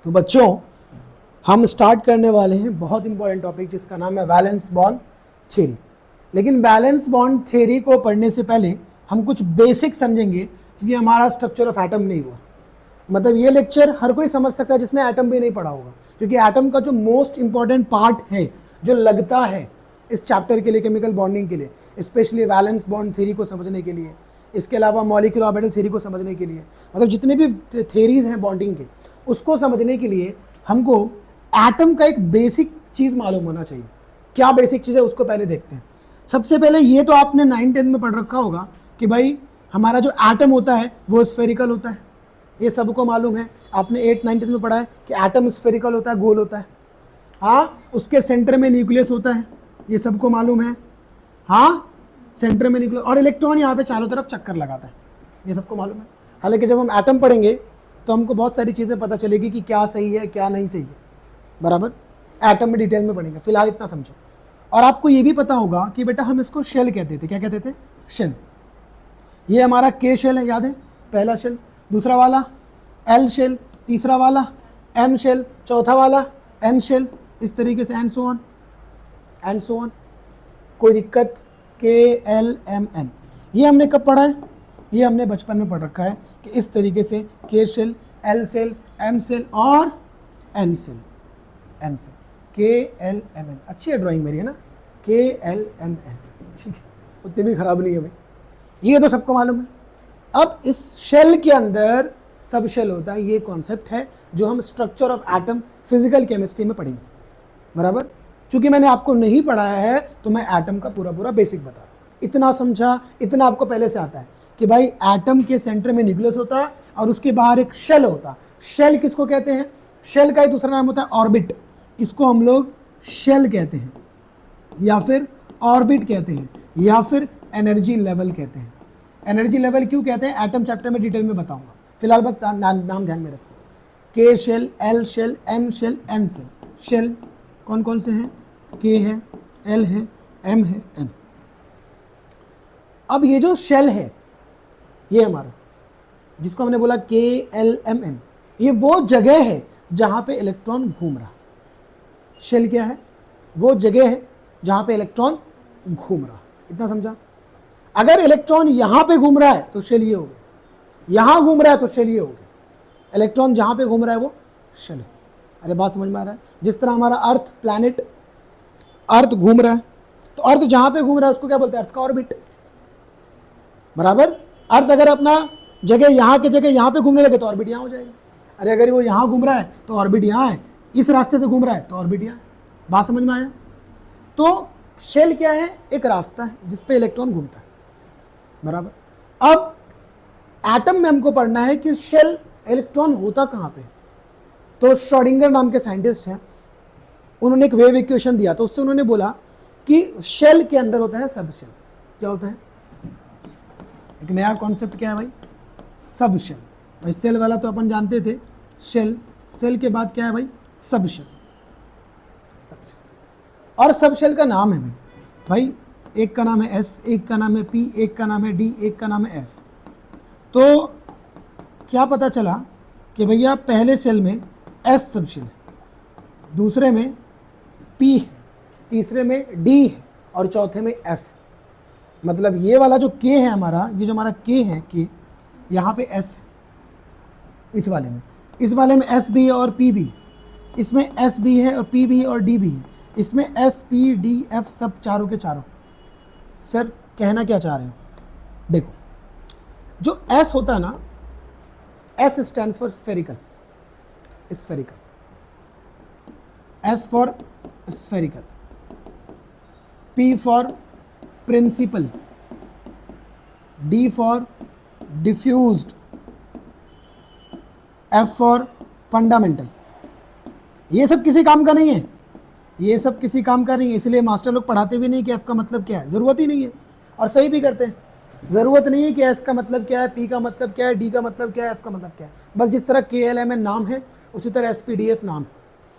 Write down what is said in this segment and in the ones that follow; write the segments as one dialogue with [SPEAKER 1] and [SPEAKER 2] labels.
[SPEAKER 1] तो बच्चों हम स्टार्ट करने वाले हैं बहुत इंपॉर्टेंट टॉपिक जिसका नाम है वैलेंस बॉन्ड थ्योरी। लेकिन वैलेंस बॉन्ड थ्योरी को पढ़ने से पहले हम कुछ बेसिक समझेंगे क्योंकि हमारा स्ट्रक्चर ऑफ एटम नहीं हुआ। मतलब ये लेक्चर हर कोई समझ सकता है जिसने एटम भी नहीं पढ़ा होगा, क्योंकि एटम का जो मोस्ट इंपॉर्टेंट पार्ट है जो लगता है इस चैप्टर के लिए, केमिकल बॉन्डिंग के लिए, स्पेशली वैलेंस बॉन्ड थ्योरी को समझने के लिए, इसके अलावा मॉलिक्यूलर ऑर्बिटल थ्योरी को समझने के लिए, मतलब जितने भी थ्योरीज हैं बॉन्डिंग के उसको समझने के लिए हमको एटम का एक बेसिक चीज़ मालूम होना चाहिए। क्या बेसिक चीज़ है उसको पहले देखते हैं। सबसे पहले ये तो आपने 9-10 में पढ़ रखा होगा कि भाई हमारा जो एटम होता है वो स्फेरिकल होता है, ये सबको मालूम है। आपने 8-9-10 में पढ़ा है कि एटम स्फेरिकल होता है, गोल होता है। हाँ, उसके सेंटर में न्यूक्लियस होता है, ये सबको मालूम है। हाँ, सेंटर में न्यूक्लियस और इलेक्ट्रॉन यहाँ पे चारों तरफ चक्कर लगाता है, ये सबको मालूम है। हालांकि जब हम एटम पढ़ेंगे तो हमको बहुत सारी चीज़ें पता चलेगी कि क्या सही है क्या नहीं सही है, बराबर। एटम में डिटेल में पढ़ेंगे, फिलहाल इतना समझो। और आपको ये भी पता होगा कि बेटा हम इसको शेल कहते थे। क्या कहते थे? शेल। ये हमारा के शेल है, याद है? पहला शेल, दूसरा वाला एल शेल, तीसरा वाला एम शेल, चौथा वाला एन शेल, इस तरीके से and so on and so on. कोई दिक्कत? के एल एम एन। ये हमने कब पढ़ा है? ये हमने बचपन में पढ़ रखा है कि इस तरीके से K shell, L shell, M shell और N shell, N shell, K L M N. अच्छी है ड्राइंग मेरी, है ना? के एल एम एन, ठीक है, उतनी भी खराब नहीं है भाई, ये तो सबको मालूम है। अब इस शेल के अंदर सब शेल होता है, ये कॉन्सेप्ट है जो हम structure of atom physical chemistry में पढ़ेंगे, बराबर। चूंकि मैंने आपको नहीं पढ़ाया है तो मैं एटम का पूरा बेसिक बता रहा हूँ। इतना समझा, इतना आपको पहले से आता है कि भाई एटम के सेंटर में न्यूक्लियस होता है और उसके बाहर एक शेल होता है। शेल किसको कहते हैं? शेल का ही दूसरा नाम होता है ऑर्बिट। इसको हम लोग शेल कहते हैं या फिर ऑर्बिट कहते हैं या फिर एनर्जी लेवल कहते हैं। एनर्जी लेवल क्यों कहते हैं एटम चैप्टर में डिटेल में बताऊंगा, फिलहाल बस नाम ध्यान में रखो। K shell, L shell, M shell, N shell. Shell कौन कौन से हैं? के है, एल है, एम है, एन। अब ये जो शेल है ये हमारा, जिसको हमने बोला के एल एम एन, ये वो जगह है जहां पे इलेक्ट्रॉन घूम रहा। शेल क्या है? वो जगह है जहां पे इलेक्ट्रॉन घूम रहा। इतना समझा? अगर इलेक्ट्रॉन यहां पे घूम रहा है तो शेल ये हो गया, यहां घूम रहा है तो शेल ये हो गया। इलेक्ट्रॉन जहां पे घूम रहा है वो शेल है। अरे बात समझ में आ रहा है? जिस तरह हमारा अर्थ, प्लैनेट अर्थ घूम रहा है तो अर्थ जहां पे घूम रहा है उसको क्या बोलते हैं? अर्थ का ऑर्बिट, बराबर। अर्थ अगर अपना जगह यहाँ के जगह यहाँ पे घूमने लगे तो ऑर्बिट यहाँ हो जाएगा। अरे अगर वो यहाँ घूम रहा है तो ऑर्बिट यहाँ है, इस रास्ते से घूम रहा है तो ऑर्बिट यहाँ है। बात समझ में आया? तो शेल क्या है? एक रास्ता है जिस पे इलेक्ट्रॉन घूमता है, बराबर। अब एटम में हमको पढ़ना है कि शेल इलेक्ट्रॉन होता कहाँ पे। तो श्रोडिंगर नाम के साइंटिस्ट हैं, उन्होंने एक वेव इक्वेशन दिया, तो उससे उन्होंने बोला कि शेल के अंदर होता है सब शेल। क्या होता है? एक नया कॉन्सेप्ट क्या है भाई? सब शेल। भाई सेल वाला तो अपन जानते थे, शेल, सेल के बाद क्या है भाई? सब शेल, सब शेल। और सब शेल का नाम है भाई, एक का नाम है एस, एक का नाम है पी, एक का नाम है डी, एक का नाम है एफ। तो क्या पता चला कि भैया पहले सेल में एस सब शेल है, दूसरे में पी है, तीसरे में डी है और चौथे में एफ है। मतलब ये वाला जो के है हमारा, ये जो हमारा के है, के यहाँ पे एस है इस वाले में एस भी है और पी भी, इसमें एस भी है और पी भी है और डी भी है, इसमें एस पी डी एफ सब चारों के चारों। सर कहना क्या चाह रहे हो? देखो, जो एस होता है ना, S stands for spherical, spherical, S for spherical, P for principal, D for diffused, F for fundamental. ये सब किसी काम का नहीं है, ये सब किसी काम का नहीं है, इसलिए मास्टर लोग पढ़ाते भी नहीं कि एफ का मतलब क्या है, ज़रूरत ही नहीं है, और सही भी करते हैं। ज़रूरत नहीं है कि एस का मतलब क्या है, पी का मतलब क्या है, डी का मतलब क्या है, एफ का मतलब क्या है। बस जिस तरह के एल एम एन नाम है उसी तरह एस पी डी एफ नाम,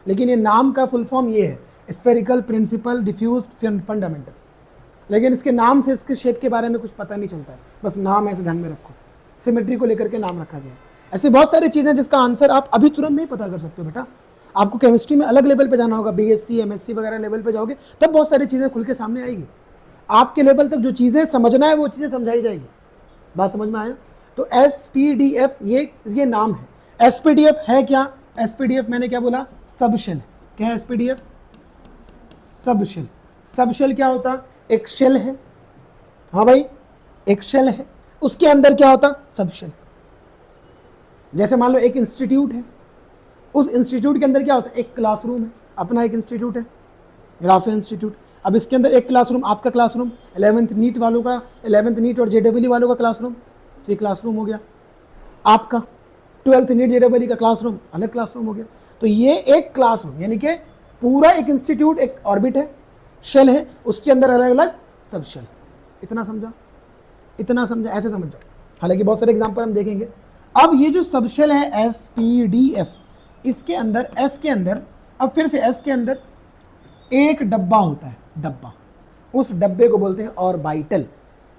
[SPEAKER 1] लेकिन ये नाम का फुल फॉर्म ये है, स्फेरिकल, प्रिंसिपल, डिफ्यूज्ड, फंडामेंटल। लेकिन इसके नाम से इसके शेप के बारे में कुछ पता नहीं चलता है, बस नाम ऐसे ध्यान में रखो, सिमेट्री को लेकर के नाम रखा गया है। ऐसे बहुत सारी चीज़ें जिसका आंसर आप अभी तुरंत नहीं पता कर सकते हो बेटा। आपको केमिस्ट्री में अलग लेवल पे जाना होगा, बीएससी एमएससी वगैरह लेवल पे जाओगे तब बहुत सारी चीज़ें खुल के सामने आएगी। आपके लेवल तक जो चीज़ें समझना है वो चीज़ें समझाई जाएगी। बात समझ में आया? तो एसपीडीएफ ये नाम है। एसपीडीएफ है क्या? एसपीडीएफ मैंने क्या बोला? सब शेल। क्या है एसपीडीएफ? सब शेल। सब शेल क्या होता? एक शेल है, हाँ भाई, एक शेल है, उसके अंदर क्या होता? सब शेल। जैसे मान लो एक इंस्टीट्यूट है, उस इंस्टीट्यूट के अंदर क्या होता है? एक क्लासरूम है, अपना एक इंस्टीट्यूट है, राफे इंस्टीट्यूट। अब इसके अंदर एक क्लासरूम, आपका क्लासरूम, 11th नीट वालों का, 11th नीट और जेडब्ल्यू वालों का क्लासरूम, तो ये क्लासरूम हो गया। आपका 12th नीट जेडब्ल्यू का क्लासरूम अलग क्लासरूम हो गया। तो ये एक क्लासरूम यानी कि पूरा एक इंस्टीट्यूट एक ऑर्बिट है, शेल है, उसके अंदर अलग अलग सब शेल। इतना समझा? इतना समझा? ऐसे समझ जाओ। हालांकि बहुत सारे एग्जाम्पल हम देखेंगे। अब ये जो सब शेल है एसपीडीएफ, इसके अंदर एस के अंदर, अब फिर से एस के अंदर एक डब्बा होता है, डब्बा। उस डब्बे को बोलते हैं ऑर्बिटल।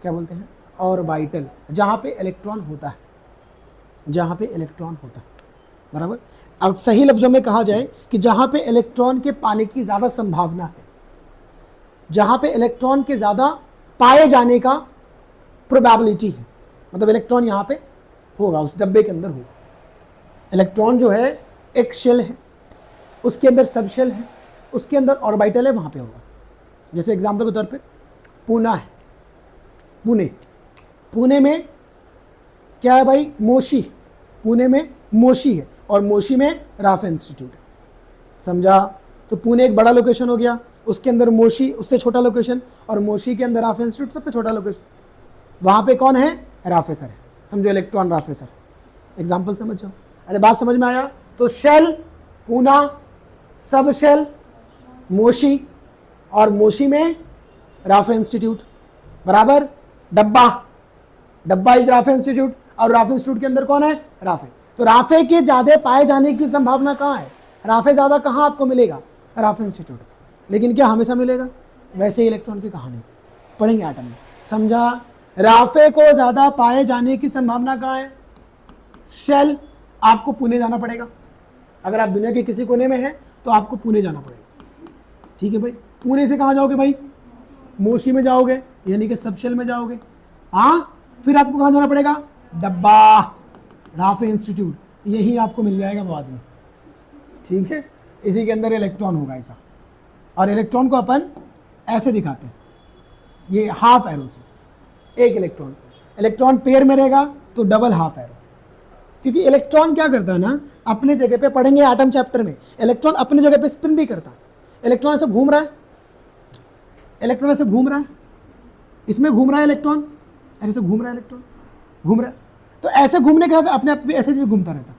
[SPEAKER 1] क्या बोलते हैं? ऑर्बिटल। जहाँ पे इलेक्ट्रॉन होता है, जहाँ पे इलेक्ट्रॉन होता है, बराबर। अब सही लफ्ज़ों में कहा जाए कि जहाँ पे इलेक्ट्रॉन के पाने की ज़्यादा संभावना है, जहाँ पे इलेक्ट्रॉन के ज़्यादा पाए जाने का प्रोबेबिलिटी है, मतलब इलेक्ट्रॉन यहाँ पे होगा, उस डब्बे के अंदर होगा। इलेक्ट्रॉन जो है एक शेल है, उसके अंदर सब शेल है, उसके अंदर ऑर्बिटल है, वहाँ पे होगा। जैसे एग्जांपल के तौर पे पूना है, पुणे, पुणे में क्या है भाई? मोशी। पुणे में मोशी है और मोशी में राफे इंस्टीट्यूट है। समझा? तो पुणे एक बड़ा लोकेशन हो गया, उसके अंदर मोशी उससे छोटा लोकेशन, और मोशी के अंदर राफे इंस्टीट्यूट सबसे छोटा लोकेशन। वहाँ पे कौन है? राफे सर है। समझो, इलेक्ट्रॉन राफे सर। एग्जाम्पल समझ जाओ। अरे बात समझ में आया? तो शेल पूना, सब शेल मोशी, और मोशी में राफे इंस्टीट्यूट, बराबर। डब्बा, डब्बा इज राफे इंस्टीट्यूट, और राफे इंस्टीट्यूट के अंदर कौन है? राफे। तो राफे के ज़्यादा पाए जाने की संभावना कहाँ है? राफे ज़्यादा कहाँ आपको मिलेगा? Rafe institute. लेकिन क्या हमेशा मिलेगा? वैसे ही इलेक्ट्रॉन की कहानी पढ़ेंगे एटम में। समझा? राफे को ज़्यादा पाए जाने की संभावना कहाँ है? शेल। आपको पुणे जाना पड़ेगा। अगर आप दुनिया के किसी कोने में हैं तो आपको पुणे जाना पड़ेगा। ठीक है भाई? पुणे से कहाँ जाओगे भाई? मोशी में जाओगे, यानी कि सब शेल में जाओगे। हाँ, फिर आपको कहाँ जाना पड़ेगा? डब्बा, राफे इंस्टीट्यूट। यही आपको मिल जाएगा बाद में। ठीक है? इसी के अंदर इलेक्ट्रॉन होगा ऐसा, और इलेक्ट्रॉन को अपन ऐसे दिखाते हैं, ये हाफ एरो से। एक इलेक्ट्रॉन, इलेक्ट्रॉन पेयर में रहेगा तो डबल हाफ एरो। क्योंकि इलेक्ट्रॉन क्या करता है ना, अपने जगह पे, पढ़ेंगे एटम चैप्टर में, इलेक्ट्रॉन अपने जगह पे स्पिन भी करता है। इलेक्ट्रॉन ऐसे घूम रहा है, इलेक्ट्रॉन ऐसे घूम रहा है, इसमें घूम रहा है इलेक्ट्रॉन, ऐसे घूम रहा है इलेक्ट्रॉन, घूम रहा है। तो ऐसे घूमने के साथ अपने आप भी ऐसे भी घूमता रहता।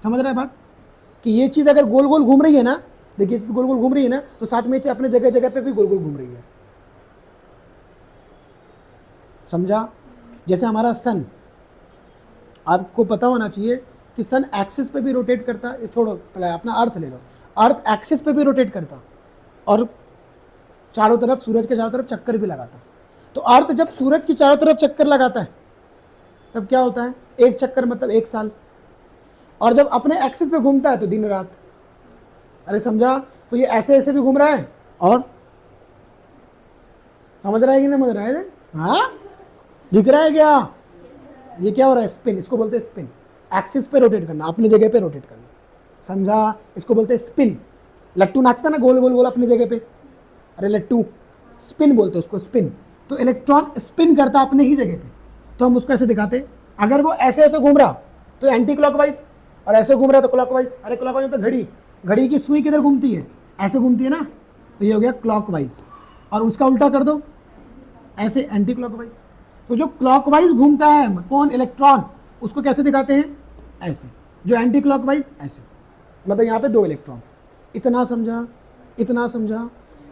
[SPEAKER 1] समझ रहा है बात? कि ये चीज़ अगर गोल गोल घूम रही है ना, देखिए चीज़ गोल गोल घूम रही है ना, तो साथ में अपने जगह जगह पे भी गोल गोल घूम रही है। समझा? जैसे हमारा सन, आपको पता होना चाहिए कि सन एक्सिस पे भी रोटेट करता है। छोड़ो, पहले अपना अर्थ ले लो। अर्थ एक्सिस पे भी रोटेट करता और चारों तरफ, सूरज के चारों तरफ चक्कर भी लगाता। तो अर्थ जब सूरज की चारों तरफ चक्कर लगाता है तब क्या होता है? एक चक्कर मतलब 1 साल। और जब अपने एक्सिस पे घूमता है तो दिन रात। अरे समझा? तो ये ऐसे ऐसे भी घूम रहा है, और समझ रहा है कि नहीं समझ रहा है? हाँ, दिख रहा है क्या? ये क्या हो रहा है? स्पिन। इसको बोलते हैं स्पिन। एक्सिस पे रोटेट करना, अपनी जगह पे रोटेट करना। समझा? इसको बोलते हैं स्पिन। लट्टू नाचता ना गोल गोल गोल अपनी जगह पे, अरे लट्टू, स्पिन बोलते हैं उसको, स्पिन। तो इलेक्ट्रॉन स्पिन करता अपने ही जगह पे, तो हम उसको ऐसे दिखाते। अगर वो ऐसे ऐसे घूम रहा तो एंटी क्लॉकवाइज, और ऐसे घूम रहा तो क्लॉकवाइज। अरे क्लॉकवाइज तो घड़ी, घड़ी की सुई किधर घूमती है? ऐसे घूमती है ना, तो ये हो गया क्लॉकवाइज। और उसका उल्टा कर दो, ऐसे एंटी क्लॉकवाइज। तो जो क्लॉकवाइज घूमता है कौन? इलेक्ट्रॉन, उसको कैसे दिखाते हैं? ऐसे। जो एंटी क्लॉकवाइज ऐसे, मतलब यहाँ पे 2 इलेक्ट्रॉन। इतना समझा? इतना समझा?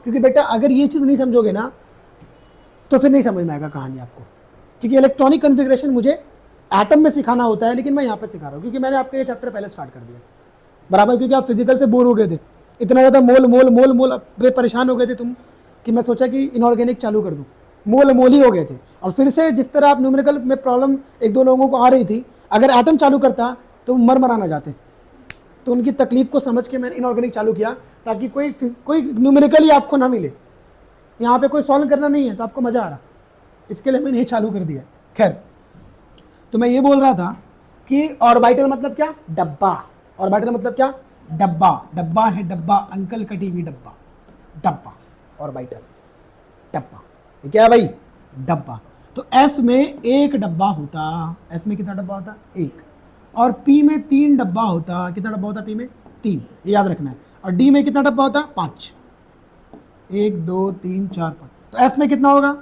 [SPEAKER 1] क्योंकि बेटा अगर ये चीज़ नहीं समझोगे ना तो फिर नहीं समझ में आएगा कहानी आपको। क्योंकि इलेक्ट्रॉनिक कन्फिग्रेशन मुझे एटम में सिखाना होता है, लेकिन मैं यहाँ पे सिखा रहा हूँ क्योंकि मैंने आपका ये चैप्टर पहले स्टार्ट कर दिया, बराबर। क्योंकि आप फिजिकल से बोर हो गए थे, इतना ज़्यादा मोल मोल मोल मोल पे परेशान हो गए थे तुम कि मैं सोचा कि इनऑर्गेनिक चालू कर दूँ। मोल मोल ही हो गए थे, और फिर से जिस तरह आप न्यूमेरिकल में प्रॉब्लम एक दो लोगों को आ रही थी, अगर एटम चालू करता तो मर मराना जाते, तो उनकी तकलीफ को समझ के मैंने इनऑर्गेनिक चालू किया ताकि कोई न्यूमेरिकली आपको ना मिले, यहाँ पे कोई सॉल्व करना नहीं है तो आपको मज़ा आ रहा, इसके लिए मैंने ये चालू कर दिया। खैर, तो मैं ये बोल रहा था कि ऑर्बिटल मतलब क्या, डब्बा। ऑर्बिटल मतलब क्या, डब्बा। डब्बा है डब्बा, अंकल कटी हुई डब्बा, डब्बा ऑर्बिटल, डब्बा। ये क्या है भाई, डब्बा। तो एस में एक डब्बा होता, एस में कितना डब्बा होता, एक। और पी में 3 डब्बा होता, कितना डब्बा होता पी में, 3, ये याद रखना है। और डी में कितना डब्बा होता, 5, 1 2 3 4 5। तो एफ में कितना होगा,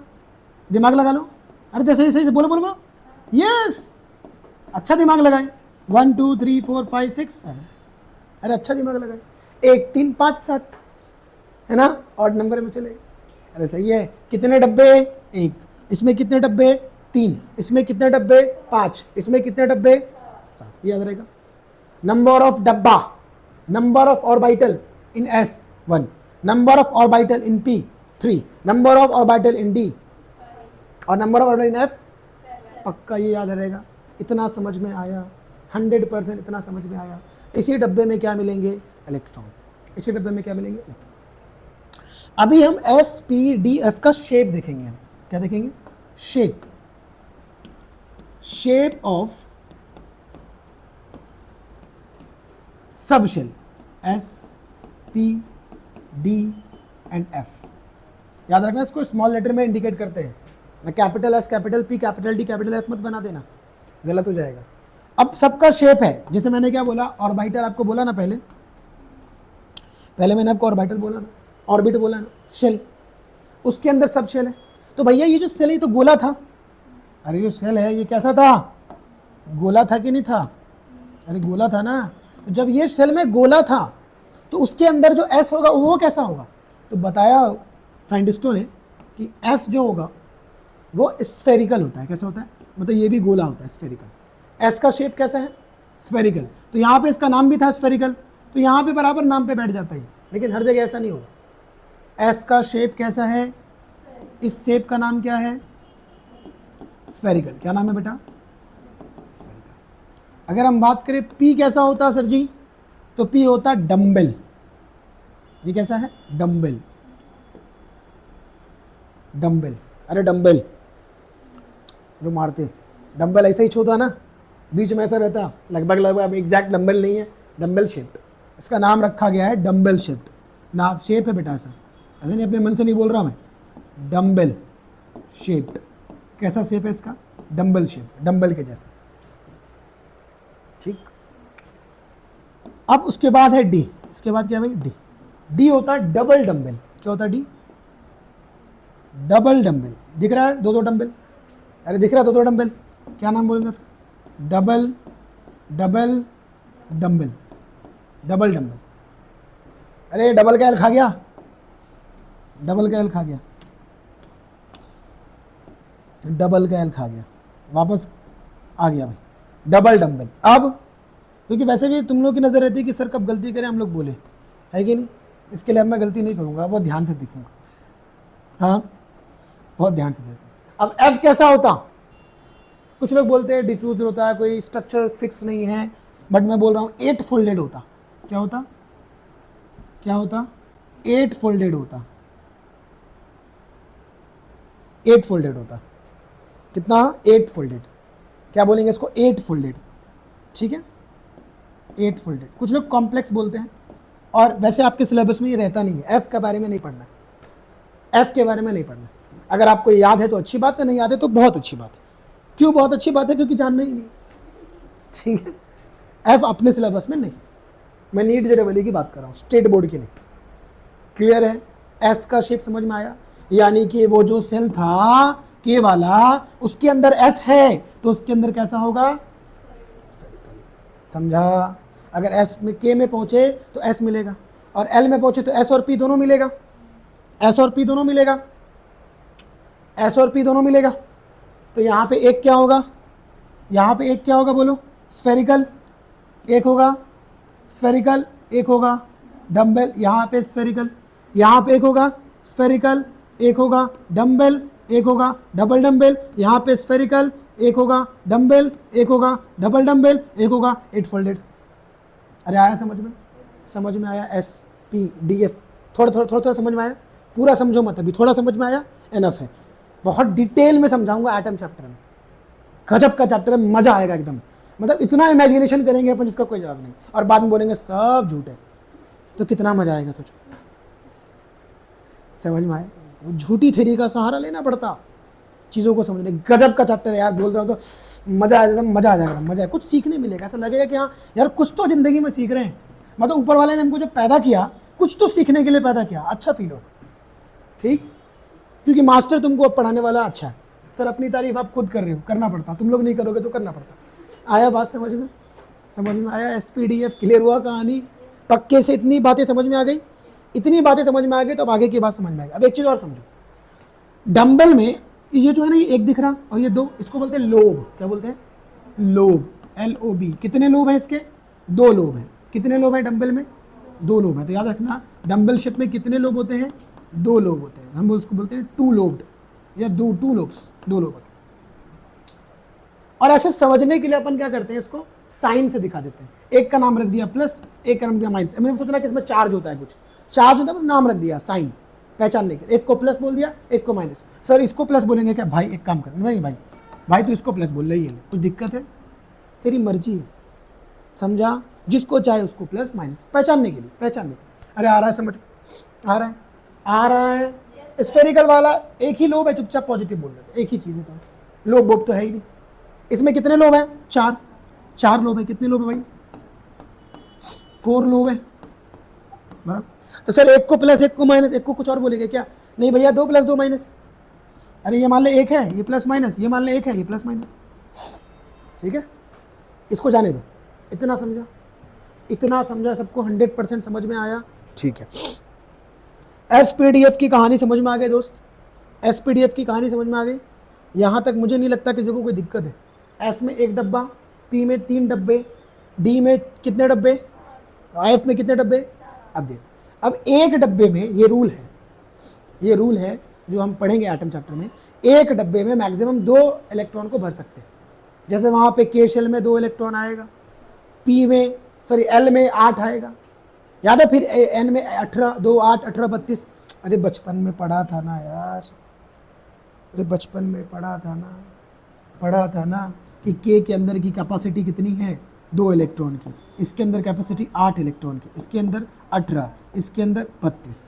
[SPEAKER 1] दिमाग लगा लो। अरे सही सही से बोलो बोलो बोलो, यस, अच्छा दिमाग लगाए। 1 2 3 4 5 6 7, अरे अच्छा दिमाग लगाए। 1 3 5 7 है ना, और नंबर में चले। अरे सही है। कितने डब्बे, 1। इसमें कितने डब्बे, 3। इसमें कितने डब्बे, 5। इसमें कितने डब्बे, 7। याद रहेगा। नंबर ऑफ डब्बा, number of orbital in s 1, number of orbital in p 3, number of orbital in d, और number of orbital in f. पक्का ये याद रहेगा। इतना समझ में आया, 100% इतना समझ में आया। इसी डब्बे में क्या मिलेंगे, इलेक्ट्रॉन। इसी डब्बे में क्या मिलेंगे, इलेक्ट्रॉन। अभी हम एस पी डी एफ का शेप देखेंगे। हम क्या देखेंगे, shape, shape of sub shell S P D and F. याद रखना, इसको स्मॉल लेटर में इंडिकेट करते हैं ना, capital S capital P capital D capital F मत बना देना, गलत हो जाएगा। अब सबका शेप है, जैसे मैंने क्या बोला, ऑर्बिटल आपको बोला ना, पहले मैंने आपको ऑर्बिटल बोला ना, ऑर्बिट बोला ना, शेल, उसके अंदर सब शेल है। तो भैया ये जो शेल है ये तो गोला था। अरे जो शेल है ये कैसा था, गोला था कि नहीं था, अरे गोला था ना। तो जब ये शेल में गोला था तो उसके अंदर जो एस होगा वो कैसा होगा, तो बताया साइंटिस्टों ने कि एस जो होगा वो स्फेरिकल होता है। कैसा होता है, मतलब ये भी गोला होता है, स्फेरिकल। एस का शेप कैसा है, स्फेरिकल। तो यहाँ पे इसका नाम भी था स्फेरिकल, तो यहाँ पे बराबर नाम पे बैठ जाता है, लेकिन हर जगह ऐसा नहीं होगा। एस का शेप कैसा है, इस शेप का नाम क्या है, स्फेरिकल। क्या नाम है बेटा, स्फेरिकल। अगर हम बात करें पी कैसा होता सर जी, तो पी होता डम्बल। ये कैसा है, डम्बल, डम्बल। अरे डम्बल जो मारते, डम्बल ऐसा ही छोटा ना, बीच में ऐसा रहता, लगभग लगभग एग्जैक्ट डम्बल नहीं है, डम्बल शेप्ड। इसका नाम रखा गया है डम्बल शेप्ड। ना शेप है बेटा, ऐसा ऐसे नहीं, अपने मन से नहीं बोल रहा मैं, डम्बल शेप्ड। कैसा शेप है इसका, डम्बल शेप, डम्बल के जैसा। ठीक। अब उसके बाद है डी। इसके बाद क्या भाई, डी। डी होता है डबल डम्बल। क्या होता है डी, डबल डम्बल। दिख रहा है 2-2 डम्बल, अरे दिख रहा है 2-2 डम्बल। क्या नाम बोलेंगे इसका, double double dumbbell, double dumbbell. अरे डबल का एल खा गया, डबल का एल खा गया, डबल का एल खा गया, वापस आ गया भाई, डबल डम्बल। अब क्योंकि वैसे भी तुम लोग की नज़र रहती है कि सर कब गलती करें हम लोग बोले, है कि नहीं, इसके लिए अब मैं गलती नहीं करूँगा, बहुत ध्यान से दिखूँगा। हाँ, बहुत ध्यान से देखूँगा। अब एफ कैसा होता, कुछ लोग बोलते हैं डिफ्यूज होता है, कोई स्ट्रक्चर फिक्स नहीं है, बट मैं बोल रहा हूँ 8 फोल्डेड होता। क्या होता, क्या होता, 8 फोल्डेड होता, 8 फोल्डेड होता। कितना, 8 फोल्डेड। क्या बोलेंगे इसको, 8 फोल्डेड। ठीक है, 8 फोल्डेड। कुछ लोग कॉम्प्लेक्स बोलते हैं, और वैसे आपके सिलेबस में ये रहता नहीं है। एफ के बारे में नहीं पढ़ना, एफ के बारे में नहीं पढ़ना। अगर आपको याद है तो अच्छी बात है, नहीं याद है तो बहुत अच्छी बात है। क्यों बहुत अच्छी बात है, क्योंकि जानना ही नहीं। ठीक है, एफ अपने सिलेबस में नहीं, मैं नीट जेईई की बात कर रहा हूँ, स्टेट बोर्ड की नहीं। क्लियर है। एस का शेप समझ में आया, यानी कि वो जो सेल था के वाला, उसके अंदर एस है तो उसके अंदर कैसा होगा, समझा। अगर एस में के में पहुंचे तो एस मिलेगा, और एल में पहुंचे तो एस और पी दोनों मिलेगा, एस और पी दोनों मिलेगा, एस और पी दोनों मिलेगा। तो यहाँ पे एक क्या होगा, यहाँ पे एक क्या होगा बोलो, स्फेरिकल एक होगा, स्फेरिकल एक होगा, डम्बल। यहाँ पे स्फेरिकल, यहाँ पे एक होगा स्फेरिकल, एक होगा डम्बल, एक होगा डबल डम्बल, यहाँ पे स्फेरिकल, एक होगा डम्बल, एक होगा डबल डम्बल, एक होगा 8 फोल्डेड। अरे आया समझ में? समझ में आया? एस पी डी एफ थोड़ा थोड़ा थोड़ा थोड़ा समझ में आया? पूरा समझो मत, अभी थोड़ा समझ में आया, एनफ है। बहुत डिटेल में समझाऊंगा एटम चैप्टर में, गजब का चैप्टर है, मजा आएगा एकदम। मतलब इतना इमेजिनेशन करेंगे अपन जिसका कोई जवाब नहीं, और बाद में बोलेंगे सब झूठ है, तो कितना मजा आएगा सोचो। समझ में आए? झूठी थ्योरी का सहारा लेना पड़ता चीज़ों को समझने। गजब का चैप्टर है यार, बोल रहा हूँ तो मजा आ जाएगा, मजा आ जाएगा, मजा है। कुछ सीखने मिलेगा, ऐसा लगेगा कि हाँ यार कुछ तो जिंदगी में सीख रहे हैं। मतलब ऊपर वाले ने हमको जो पैदा किया, कुछ तो सीखने के लिए पैदा किया, अच्छा फील हो, ठीक। क्योंकि मास्टर तुमको पढ़ाने वाला अच्छा है। सर अपनी तारीफ आप खुद कर रहे हो, करना पड़ता, तुम लोग नहीं करोगे तो करना पड़ता। आया बात समझ में? समझ में आया? एसपीडीएफ क्लियर हुआ कहानी? पक्के से इतनी बातें समझ में आ गई? इतनी बातें समझ में आ गई तो अब आगे की बात समझ में आएगी। अब एक चीज़ और समझो, डंबल में ये जो है ना, ये एक दिख रहा और ये दो, इसको बोलते हैं लोब। क्या बोलते हैं? Lobe, LOB। कितने लोब हैं इसके? 2 लोब हैं। कितने लोब हैं डंबल में? 2 लोब हैं। तो याद रखना, डंबल शेप में कितने लोब होते हैं? 2 लोब होते हैं। हम उसको बोलते हैं 2 लोब्ड, या 2 लोब्स, 2 लोब होते हैं। और ऐसे समझने के लिए अपन क्या करते हैं, इसको साइन से दिखा देते हैं। एक का नाम रख दिया प्लस, एक का नाम दिया माइनस। मैंने सोचा कि इसमें चार्ज होता है, कुछ चार्ज होता है, नाम रख दिया साइन, पहचानने के। एक को प्लस बोल दिया, एक को माइनस। सर इसको प्लस बोलेंगे क्या? भाई एक काम कर, नहीं भाई, भाई तो इसको प्लस बोल रही है, कुछ दिक्कत है? तेरी मर्जी है, समझा? जिसको चाहे उसको प्लस माइनस, पहचानने के लिए, पहचानने के लिए। अरे आ रहा है समझ? आ रहा है? आ रहा है? स्फेरिकल वाला एक ही लोब है, चुपचाप पॉजिटिव बोल रहे थे, एक ही चीज़ है। तो लोब वोब तो है ही नहीं। इसमें कितने लोब हैं? 4 लोब है। कितने लोब है भाई? 4 लोब है, बराबर। तो सर एक को प्लस, एक को माइनस, एक को कुछ और बोलेंगे क्या? नहीं भैया, 2 + 2 माइनस। अरे ये मान ले 1 है, ये प्लस माइनस, ये मान ले 1 है, ये प्लस माइनस, ठीक है। इसको जाने दो। इतना समझा? इतना समझा? सबको 100% समझ में आया? ठीक है। एसपीडीएफ की कहानी समझ में आ गई दोस्त? एसपीडीएफ की कहानी समझ में आ गई? यहाँ तक मुझे नहीं लगता किसी को कोई दिक्कत है। एस में 1 डब्बा, पी में 3 डब्बे, डी में कितने डब्बे, एफ में कितने डब्बे? अब देख, अब एक डब्बे में ये रूल है, ये रूल है जो हम पढ़ेंगे एटम चैप्टर में। एक डब्बे में मैक्सिमम 2 इलेक्ट्रॉन को भर सकते हैं। जैसे वहाँ पे के शेल में 2 इलेक्ट्रॉन आएगा, पी में सॉरी एल में 8 आएगा, याद है? फिर एन में 18, 2 8 18 32। अरे बचपन में पढ़ा था ना यार, अरे बचपन में पढ़ा था ना कि के अंदर की कैपेसिटी कितनी है? 2 इलेक्ट्रॉन की। इसके अंदर कैपेसिटी 8 इलेक्ट्रॉन की, इसके अंदर 18, इसके अंदर 32।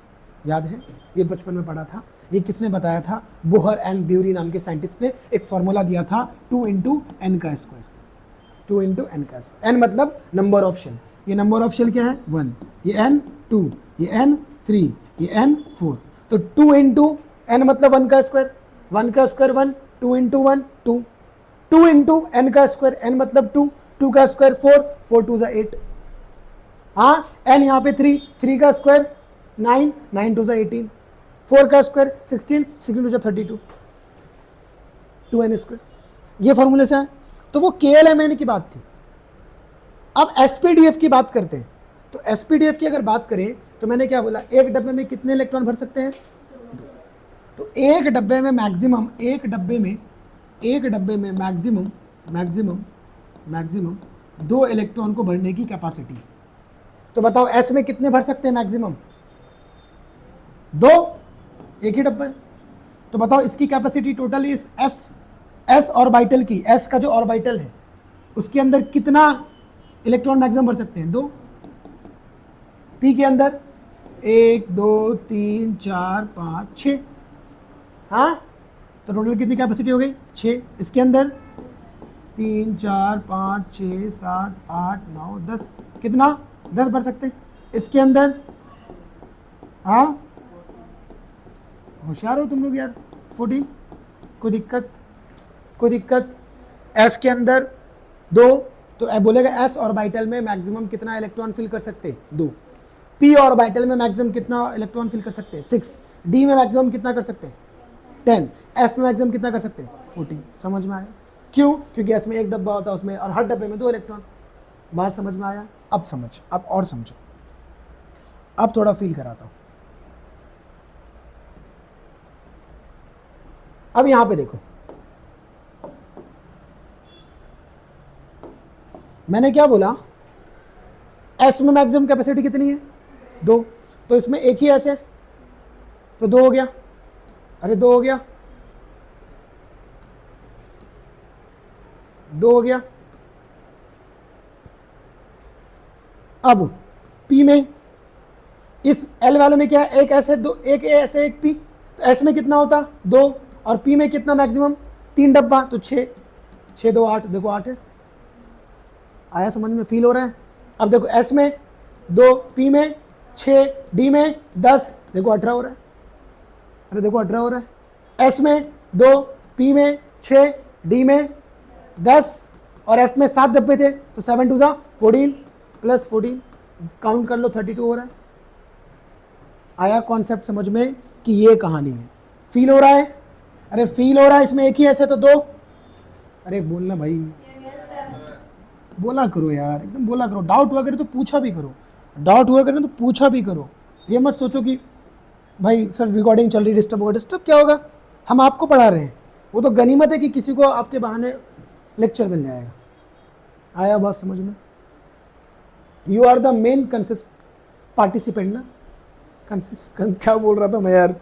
[SPEAKER 1] याद है? ये बचपन में पढ़ा था। ये किसने बताया था? बोहर एंड ब्यूरी नाम के साइंटिस्ट ने एक फॉर्मूला दिया था, 2 × n का स्क्वायर। 2 × n का स्क्वायर। n मतलब नंबर ऑफ शेल। ये नंबर ऑफ शेल क्या है? 1। ये n 2, ये n 3, ये n 4। तो 2 × n मतलब 1 का स्क्वायर। 1 का स्क्वायर 1, 2 × 1 2, 2 × n का स्क्वायर, n मतलब 2, 2 का स्क्वायर 4, 4 2 8। हाँ, n यहाँ पे 3, 3 का स्क्वायर 9, 9 2 18, 4 का स्क्वायर 16, 16 2 32, 2n स्क्वायर। ये फॉर्मूले से है। तो वो KLMN की बात थी। अब SPDF की बात करते हैं। तो SPDF की अगर बात करें तो मैंने क्या बोला, एक डब्बे में कितने इलेक्ट्रॉन भर सकते हैं? 2। तो एक डब्बे में मैक्सिमम, एक डब्बे में मैक्सिमम 2 इलेक्ट्रॉन को भरने की कैपेसिटी। तो बताओ S में कितने भर सकते हैं मैक्सिमम? 2, एक ही डब्बा है। तो बताओ इसकी कैपेसिटी टोटल इस S ऑर्बिटल की, S का जो ऑर्बिटल है उसके अंदर कितना इलेक्ट्रॉन मैक्सिमम भर सकते हैं? 2। P के अंदर 1 2 3 4 5 6। हाँ, तो टोटल कितनी कैपेसिटी हो गई? 6। इसके अंदर 3 4 5 6 7 8 9 10, कितना? 10 भर सकते हैं। इसके अंदर, हाँ होशियार हो तुम लोग यार, 14। कोई दिक्कत? S के अंदर 2, तो बोलेगा S ऑर्बिटल में मैक्सिमम कितना इलेक्ट्रॉन फिल कर सकते? 2। P ऑर्बिटल में मैक्सिमम कितना इलेक्ट्रॉन फिल कर सकते हैं? 6। D में मैक्सिमम कितना कर सकते हैं? 10। F में मैक्सिमम कितना कर सकते हैं? 14। समझ में आया? क्यों? क्योंकि S में एक डब्बा होता है उसमें, और हर डब्बे में 2 इलेक्ट्रॉन। बात समझ में आया? अब समझ, अब और समझो, अब थोड़ा फील कराता हूं। अब यहां पे देखो, मैंने क्या बोला, एस में मैक्सिमम कैपेसिटी कितनी है, 2, तो इसमें एक ही एस है तो 2 हो गया, अरे 2 हो गया, 2 हो गया। अब पी में, इस एल वाले में क्या है, एक एस है, दो, एक एस है, एक पी, तो एस में कितना होता 2, और पी में कितना मैक्सिमम, 3 डब्बा, तो 6, 6 2 8, देखो 8 है। आया समझ में, फील हो रहा है। अब देखो एस में 2, पी में 6, डी में 10, देखो 18 हो रहा है, अरे देखो 18 हो रहा है। एस में 2, पी में 6, डी में 10 और एफ में 7 डब्बे थे, तो 7 2 14 प्लस 14, काउंट कर लो 32 हो रहा है। आया कॉन्सेप्ट समझ में कि ये कहानी है, फील हो रहा है, अरे फील हो रहा है, इसमें एक ही ऐसे तो 2, अरे बोलना भाई, बोला करो यार, एकदम बोला करो, डाउट हुआ करे तो पूछा भी करो, डाउट हुआ करे तो पूछा भी करो, ये मत सोचो कि भाई सर रिकॉर्डिंग चल रही, डिस्टर्ब होगा, डिस्टर्ब क्या होगा, हम आपको पढ़ा रहे हैं, वो तो गनीमत है कि किसी को आपके बहाने लेक्चर मिल जाएगा। आया बात समझ में, you are the main consist participant ना, क्या बोल रहा था मैं यार,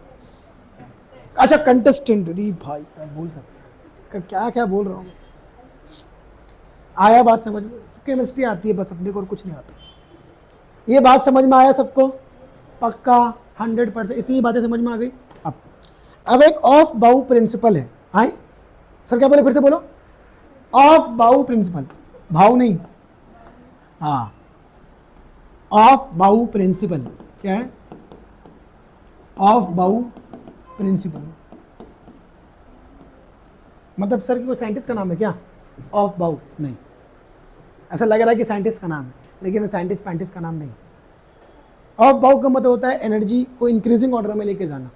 [SPEAKER 1] अच्छा कंटेस्टेंट, अरे भाई साहब बोल सकते हैं, क्या क्या बोल रहा हूँ। आया बात समझ में, केमिस्ट्री आती है बस अपने को और कुछ नहीं आता, ये बात समझ में आया सबको, पक्का 100%, इतनी बातें समझ में आ गई। अब एक ऑफ बाउ प्रिंसिपल है, हाँ सर क्या बोले, फिर से बोलो, ऑफ बाउ प्रिंसिपल, भाव नहीं, हाँ ऑफ बाउ प्रिंसिपल, क्या है, ऑफ बाउ प्रिंसिपल, मतलब सर की कोई साइंटिस्ट का नाम है क्या, ऑफ बाउ नहीं, ऐसा लग रहा है कि साइंटिस्ट का नाम है, लेकिन साइंटिस्ट पैंटिस्ट का नाम नहीं। ऑफ बाउ का मतलब होता है एनर्जी को इंक्रीजिंग ऑर्डर में लेके जाना।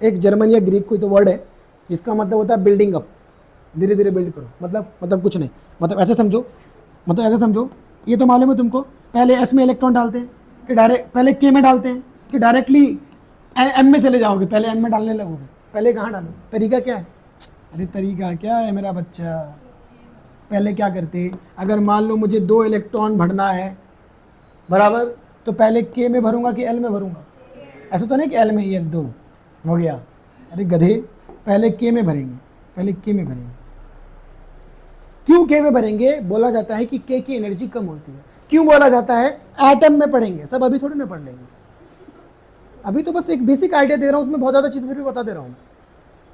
[SPEAKER 1] एक जर्मन या ग्रीक कोई तो वर्ड है जिसका मतलब होता है बिल्डिंग अप, धीरे धीरे बिल्ड करो, मतलब कुछ नहीं, मतलब ऐसे समझो, ये तो मालूम है तुमको, पहले एस में इलेक्ट्रॉन डालते हैं कि डायरेक्ट, पहले के में डालते हैं कि डायरेक्टली एम में चले जाओगे, पहले एम में डालने लगोगे, पहले कहाँ डालो, तरीका क्या है, अरे तरीका क्या है मेरा बच्चा, पहले क्या करते, अगर मान लो मुझे 2 इलेक्ट्रॉन भरना है बराबर, तो पहले के में भरूंगा कि एल में भरूंगा, ऐसा तो नहीं कि एल में, यस 2 हो गया, अरे गधे, पहले के में भरेंगे, पहले के में भरेंगे, क्यों के में भरेंगे, बोला जाता है कि के की एनर्जी कम होती है, क्यों बोला जाता है, एटम में पढ़ेंगे सब, अभी थोड़ी ना पढ़ लेंगे, अभी तो बस एक बेसिक आइडिया दे रहा हूँ, उसमें बहुत ज़्यादा चीज़ फिर भी बता दे रहा हूँ।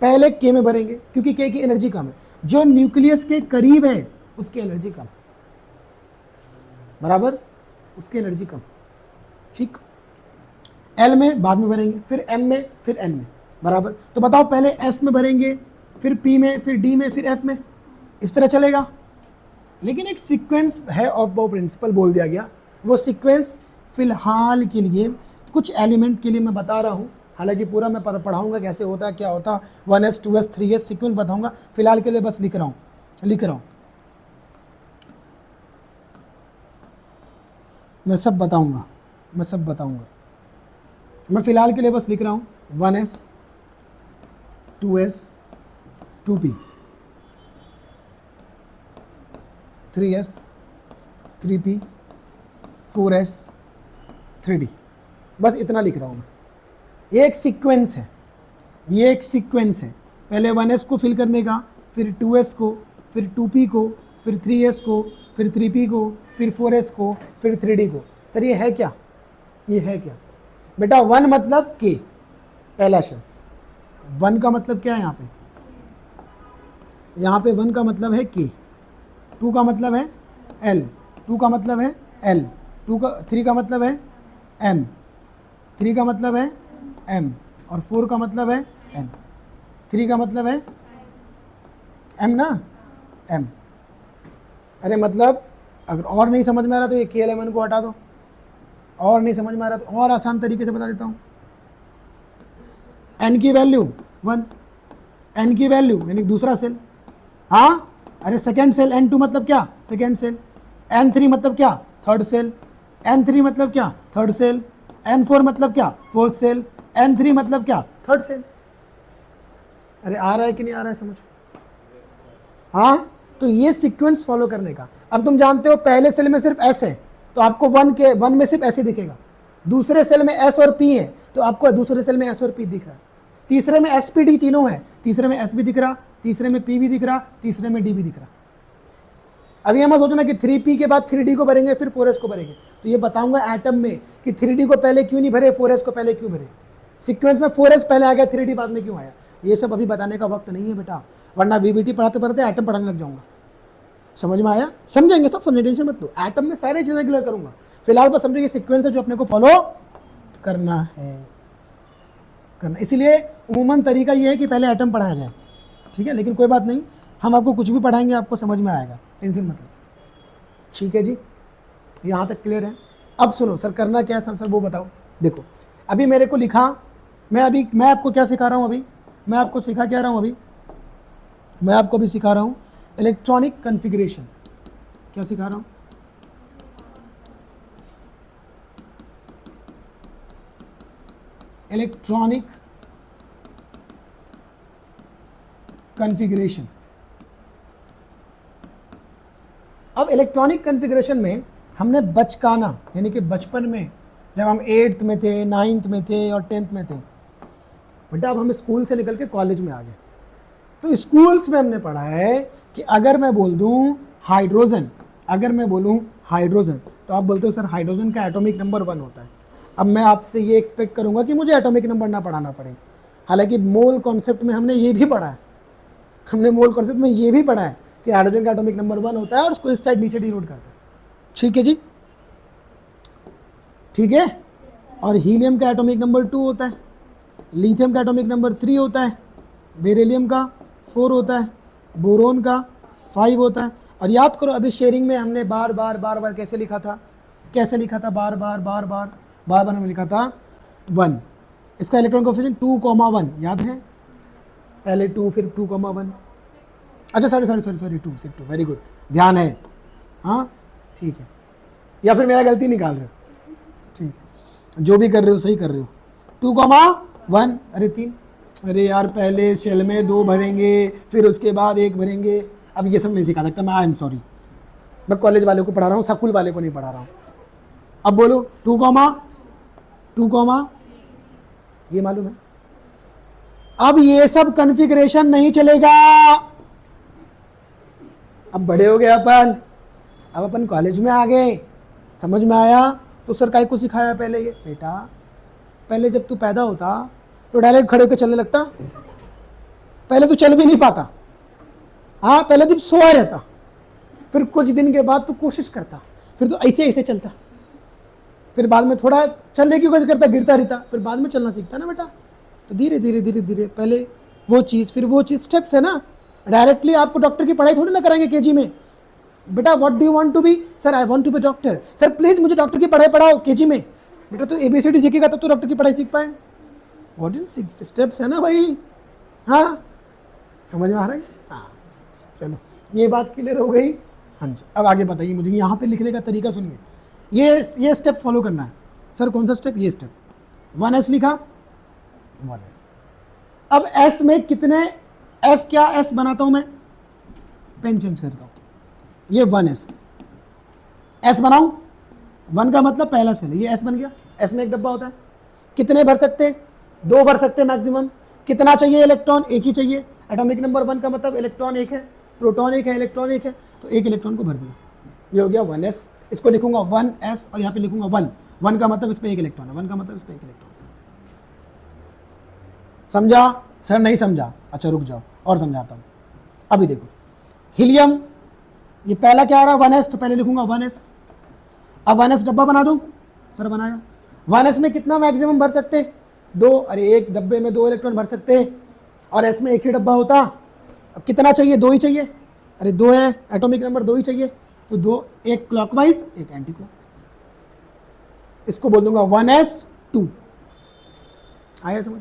[SPEAKER 1] पहले के में भरेंगे क्योंकि के की एनर्जी कम है, जो न्यूक्लियस के करीब है उसकी एनर्जी कम, बराबर, उसकी एनर्जी कम, ठीक। एल में बाद में भरेंगे, फिर एम में, फिर एन में, बराबर। तो बताओ पहले एस में भरेंगे, फिर पी में, फिर डी में, फिर एफ में, इस तरह चलेगा। लेकिन एक सीक्वेंस है, ऑफ बाउ प्रिंसिपल बोल दिया गया, वो सीक्वेंस फिलहाल के लिए कुछ एलिमेंट के लिए मैं बता रहा हूँ, हालांकि पूरा मैं पढ़ाऊंगा कैसे होता है, क्या होता है, 1s 2s 3s सीक्वेंस बताऊंगा, फिलहाल के लिए बस लिख रहा हूँ, मैं सब बताऊंगा, मैं फिलहाल के लिए बस लिख रहा हूँ 1s 2s 2p 3s 3p 4s 3d, बस इतना लिख रहा हूँ मैं। ये एक सीक्वेंस है, पहले 1s को फिल करने का, फिर 2s को, फिर 2p को, फिर 3s को, फिर 3p को, फिर 4s को, फिर 3d को। सर ये है क्या, बेटा 1 मतलब k, पहला शब्द 1 का मतलब क्या है, यहाँ पे 1 का मतलब है k, 2 का मतलब है l, 2 का मतलब है l, 3 का मतलब है m, 3 का मतलब है m, और 4 का मतलब है n, 3 का मतलब है m ना, m। अरे मतलब अगर और नहीं समझ में आ रहा तो ये KLMN को हटा दो, और नहीं समझ में आ रहा तो और आसान तरीके से बता देता हूँ। n की वैल्यू 1, n की वैल्यू यानी दूसरा सेल, हाँ, अरे सेकेंड सेल, n2 मतलब क्या, सेकेंड सेल, n3 मतलब क्या, थर्ड सेल, n3 मतलब क्या, थर्ड सेल, n4 मतलब क्या, फोर्थ सेल, n3 मतलब क्या, थर्ड सेल। अरे आ रहा है कि नहीं आ रहा है समझ? हाँ, तो ये सीक्वेंस फॉलो करने का। अब तुम जानते हो पहले सेल में सिर्फ एस है तो आपको वन में सिर्फ ऐसे दिखेगा, दूसरे सेल में एस और पी है तो आपको दूसरे सेल में एस और पी दिख रहा है, तीसरे में एस पी डी तीनों है, तीसरे में एस भी दिख रहा, तीसरे में पी भी दिख रहा, तीसरे में डी भी दिख रहा। अभी हम सोचना कि 3p के बाद 3d को भरेंगे फिर 4s को भरेंगे, तो ये बताऊंगा एटम में कि 3d को पहले क्यों नहीं भरे, 4s को पहले क्यों भरे, सीक्वेंस में 4s पहले आ गया 3d बाद में क्यों आया। ये सब अभी बताने का वक्त नहीं है बेटा, वरना वीबीटी पढ़ाते पढ़ाते एटम पढ़ाने लग जाऊंगा। समझ में आया? समझेंगे सब, समझे, टेंशन मत लो, एटम में सारी चीजें क्लियर करूंगा। फिलहाल बस समझो ये सीक्वेंस है जो अपने को फॉलो करना है, इसलिए उमूमन तरीका ये है कि पहले एटम पढ़ाया जाए, ठीक है, लेकिन कोई बात नहीं, हम आपको कुछ भी पढ़ाएंगे आपको समझ में आएगा, टेंशन मत लो, ठीक है जी, यहाँ तक क्लियर है। अब सुनो सर करना क्या है सर वो बताओ। देखो अभी मेरे को लिखा, मैं आपको क्या सिखा रहा हूँ अभी, मैं आपको सिखा क्या रहा हूँ अभी, मैं आपको अभी सिखा रहा हूँ इलेक्ट्रॉनिक कॉन्फ़िगरेशन। क्या सिखा रहा हूँ? Electronic configuration. अब इलेक्ट्रॉनिक कॉन्फ़िगरेशन में हमने बचकाना यानी कि बचपन में जब हम 8th में थे, 9th में थे और 10th में थे, बेटा अब हम स्कूल से निकल के कॉलेज में आ गए, तो स्कूल्स में हमने पढ़ा है कि अगर मैं बोल दूं हाइड्रोजन, अगर मैं बोलूं हाइड्रोजन तो आप बोलते हो सर हाइड्रोजन का एटॉमिक नंबर 1 होता है। अब मैं आपसे ये एक्सपेक्ट करूंगा कि मुझे एटॉमिक नंबर ना पढ़ाना पड़े, हालांकि मोल कॉन्सेप्ट में हमने ये भी पढ़ा है, हमने मोल कॉन्सेप्ट में ये भी पढ़ा है कि हाइड्रोजन का एटॉमिक नंबर 1 होता है और उसको इस साइड नीचे डिनोट करता है, ठीक है जी, ठीक है। और हीलियम का एटॉमिक नंबर 2 होता है, लिथियम का एटॉमिक नंबर 3 होता है, बेरिलियम का 4 होता है, बोरोन का 5 होता है। और याद करो अभी शेयरिंग में हमने बार बार कैसे लिखा था, बार बार हमने लिखा था 1, इसका इलेक्ट्रॉन कोएफिशिएंट 2,1 याद है, पहले 2 फिर 2,1, अच्छा सॉरी 2 सिर्फ 2, वेरी गुड, ध्यान है, हाँ ठीक है, या फिर मेरा गलती निकाल रहे हो, ठीक है, जो भी कर रहे हो सही कर रहे हो, 2,1, अरे 3, अरे यार पहले शेल में 2 भरेंगे फिर उसके बाद 1 भरेंगे, अब ये सब नहीं सिखा सकता मैं, आई एम सॉरी, मैं कॉलेज वाले को पढ़ा रहा हूँ, स्कूल वाले को नहीं पढ़ा रहा हूँ। अब बोलो 2, ये मालूम है। अब ये सब कॉन्फ़िगरेशन नहीं चलेगा, अब बड़े हो गए अपन, अब अपन कॉलेज में आ गए, समझ में आया, तो सर काय को सिखाया पहले ये, बेटा पहले जब तू पैदा होता तो डायरेक्ट खड़े होकर चलने लगता, पहले तो चल भी नहीं पाता, हाँ पहले तो सोया रहता, फिर कुछ दिन के बाद तो कोशिश करता, फिर तो ऐसे चलता, फिर बाद में थोड़ा चलने की कोशिश करता, गिरता रहता, फिर बाद में चलना सीखता ना बेटा। तो धीरे धीरे पहले वो चीज़ फिर वो चीज़, स्टेप्स है ना। डायरेक्टली आपको डॉक्टर की पढ़ाई थोड़ी ना कराएंगे केजी में, बेटा what do you want to be, sir I want to be doctor, sir please मुझे डॉक्टर की पढ़ाई पढ़ाओ केजी में, बेटा तो ABCD सीखेगा तब तो डॉक्टर की पढ़ाई सीख पाए, व्हाट इज स्टेप्स है ना भाई, हाँ समझ में आ रहा है, हाँ चलो ये बात क्लियर हो गई। हाँ जी अब आगे बताइए मुझे, यहाँ पे लिखने का तरीका सुनिए, ये स्टेप फॉलो करना है। सर कौन सा स्टेप, ये स्टेप, 1s लिखा, 1s। अब s में कितने s, क्या s बनाता हूँ मैं, पेन चेंज करता हूँ, ये 1s, s बनाऊँ, 1 का मतलब पहला सेल, ये s बन गया, s में एक डब्बा होता है, कितने भर सकते, 2 भर सकते मैक्सिमम, कितना चाहिए इलेक्ट्रॉन, 1 ही चाहिए, एटॉमिक नंबर 1 का मतलब इलेक्ट्रॉन 1 है, प्रोटॉन 1 है, इलेक्ट्रॉन 1 है, तो 1 इलेक्ट्रॉन को भर दिया, ये हो गया 1s। इसको लिखूंगा 1s और यहाँ पे लिखूंगा 1 का मतलब इस पे 1 इलेक्ट्रॉन है, 1 का मतलब इस पे 1 इलेक्ट्रॉन, समझा? सर नहीं समझा, अच्छा रुक जाओ और समझाता हूँ। अभी देखो हीलियम, ये पहला क्या आ रहा है 1s, तो पहले लिखूंगा 1s। अब 1s डब्बा बना दूं, सर बनाया, 1s में कितना मैक्सिमम भर सकते, 2, अरे एक डब्बे में 2 इलेक्ट्रॉन भर सकते हैं और s में 1 ही डब्बा होता, अब कितना चाहिए, 2 ही चाहिए, अरे 2 है, एटॉमिक नंबर 2 ही चाहिए, तो 2, एक क्लॉकवाइज एक एंटी क्लॉकवाइज, इसको बोल दूंगा 1s2। आया समझ,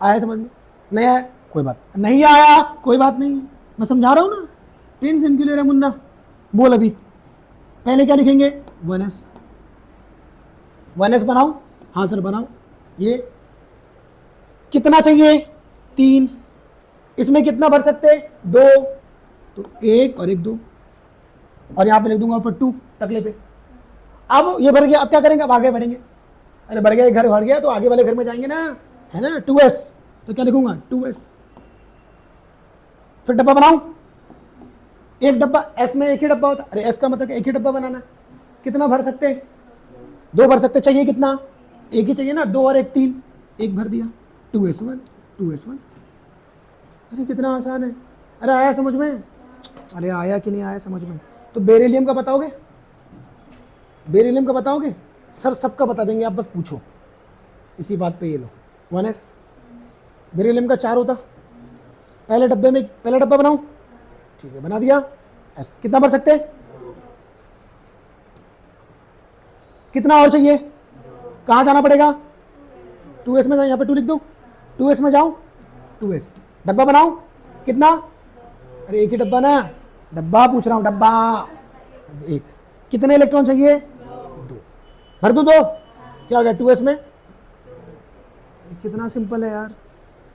[SPEAKER 1] आया समझ में, नहीं आया कोई बात नहीं, आया कोई बात नहीं, मैं समझा रहा हूँ ना, टेंशन क्यों ले रहा मुन्ना, बोल अभी पहले क्या लिखेंगे 1s बनाओ, हाँ सर बनाओ, ये कितना चाहिए 3, इसमें कितना भर सकते हैं? 2, तो 1 और 1 2, और यहाँ पे लिख दूंगा ऊपर 2 टकले पे। अब ये भर गया, अब क्या करेंगे? अब आगे बढ़ेंगे। अरे बढ़ गया, घर भर गया तो आगे वाले घर में जाएंगे ना, है ना, 2s, तो क्या लिखूंगा? 2s। फिर डब्बा बनाऊं, एक डब्बा, s में एक ही डब्बा होता, अरे s का मतलब एक ही डब्बा बनाना। कितना भर सकते हैं? 2 भर सकते। चाहिए कितना? एक ही चाहिए ना, 2 और 1 3, एक भर दिया, 2s1 2s1। अरे कितना आसान है। अरे आया समझ में? अरे आया कि नहीं आया समझ में? तो बेरिलियम का बताओगे? बेरिलियम का बताओगे? सर सबका बता देंगे, आप बस पूछो। इसी बात पे ये लो 1s। बेरिलियम का 4 होता। पहले डब्बे में पहला डब्बा बनाऊं, ठीक है बना दिया। s कितना भर सकते हैं? कितना और चाहिए? कहाँ जाना पड़ेगा? 2s में, यहाँ पे 2 लिख दो, 2s में जाऊं, 2s डब्बा बनाऊं, कितना? अरे एक ही डब्बा ना, डब्बा पूछ रहा हूं, डब्बा एक। कितने इलेक्ट्रॉन चाहिए? 2 भर दूं 2, क्या हो गया 2s में? कितना सिंपल है यार,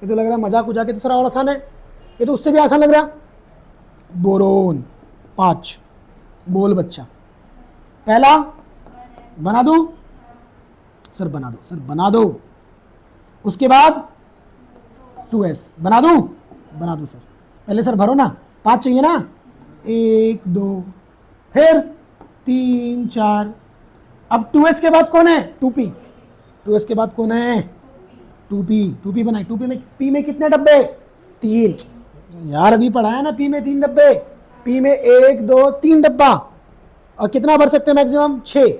[SPEAKER 1] ये तो लग रहा है मजाक उजाक, तो सारा और आसान है, ये तो उससे भी आसान लग रहा। बोरोन 5, बोल बच्चा। पहला बना दूं? सर बना दो, सर बना दो। उसके बाद 2s बना दूं? बना दो सर। पहले सर भरो ना, 5 चाहिए ना, 1 2 फिर 3 4। अब 2s के बाद कौन है? 2p। 2s के बाद कौन है? 2p। 2p बनाए। 2p में, p में कितने डब्बे? 3। यार अभी पढ़ाया ना, p में 3 डब्बे, p में 1 2 3 डब्बा। और कितना भर सकते हैं मैक्सिमम? 6।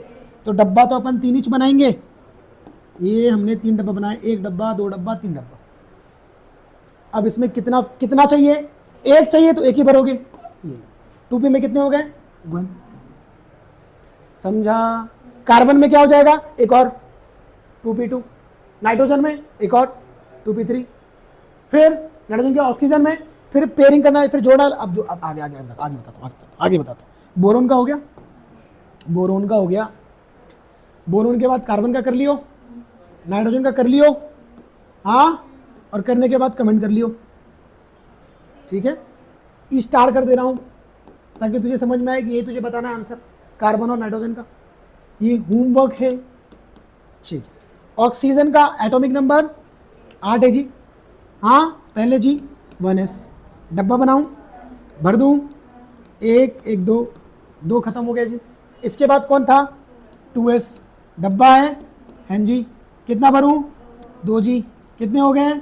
[SPEAKER 1] तो डब्बा तो अपन 3 इंच बनाएंगे। ये हमने 3 डब्बा बनाए, 1 डब्बा 2 डब्बा 3 डब्बा। अब इसमें कितना कितना चाहिए? 1 चाहिए तो 1 ही भरोगे। 2p में कितने हो गए? 1। समझा? कार्बन में क्या हो जाएगा? एक और 2p2। नाइट्रोजन में एक और 2p3। फिर नाइट्रोजन के ऑक्सीजन में फिर पेयरिंग करना है, फिर जोड़ा। अब जो अब आगे बताता हूँ। बोरोन का हो गया, बोरोन का हो गया। बोरोन के बाद कार्बन का कर लियो, नाइट्रोजन का कर लियो, हाँ, और करने के बाद कमेंट कर लियो, ठीक है। स्टार कर दे रहा हूँ ताकि तुझे समझ में आए कि ये तुझे बताना है आंसर, कार्बन और नाइट्रोजन का। ये होमवर्क है, ठीक है। ऑक्सीजन का एटॉमिक नंबर 8 है जी, हाँ, पहले जी 1s। डब्बा बनाऊं, भर दूं, 1 1 2 2 खत्म हो गया जी। इसके बाद कौन था? 2s डब्बा है, हैं जी। कितना भरूं? 2 जी। कितने हो गए?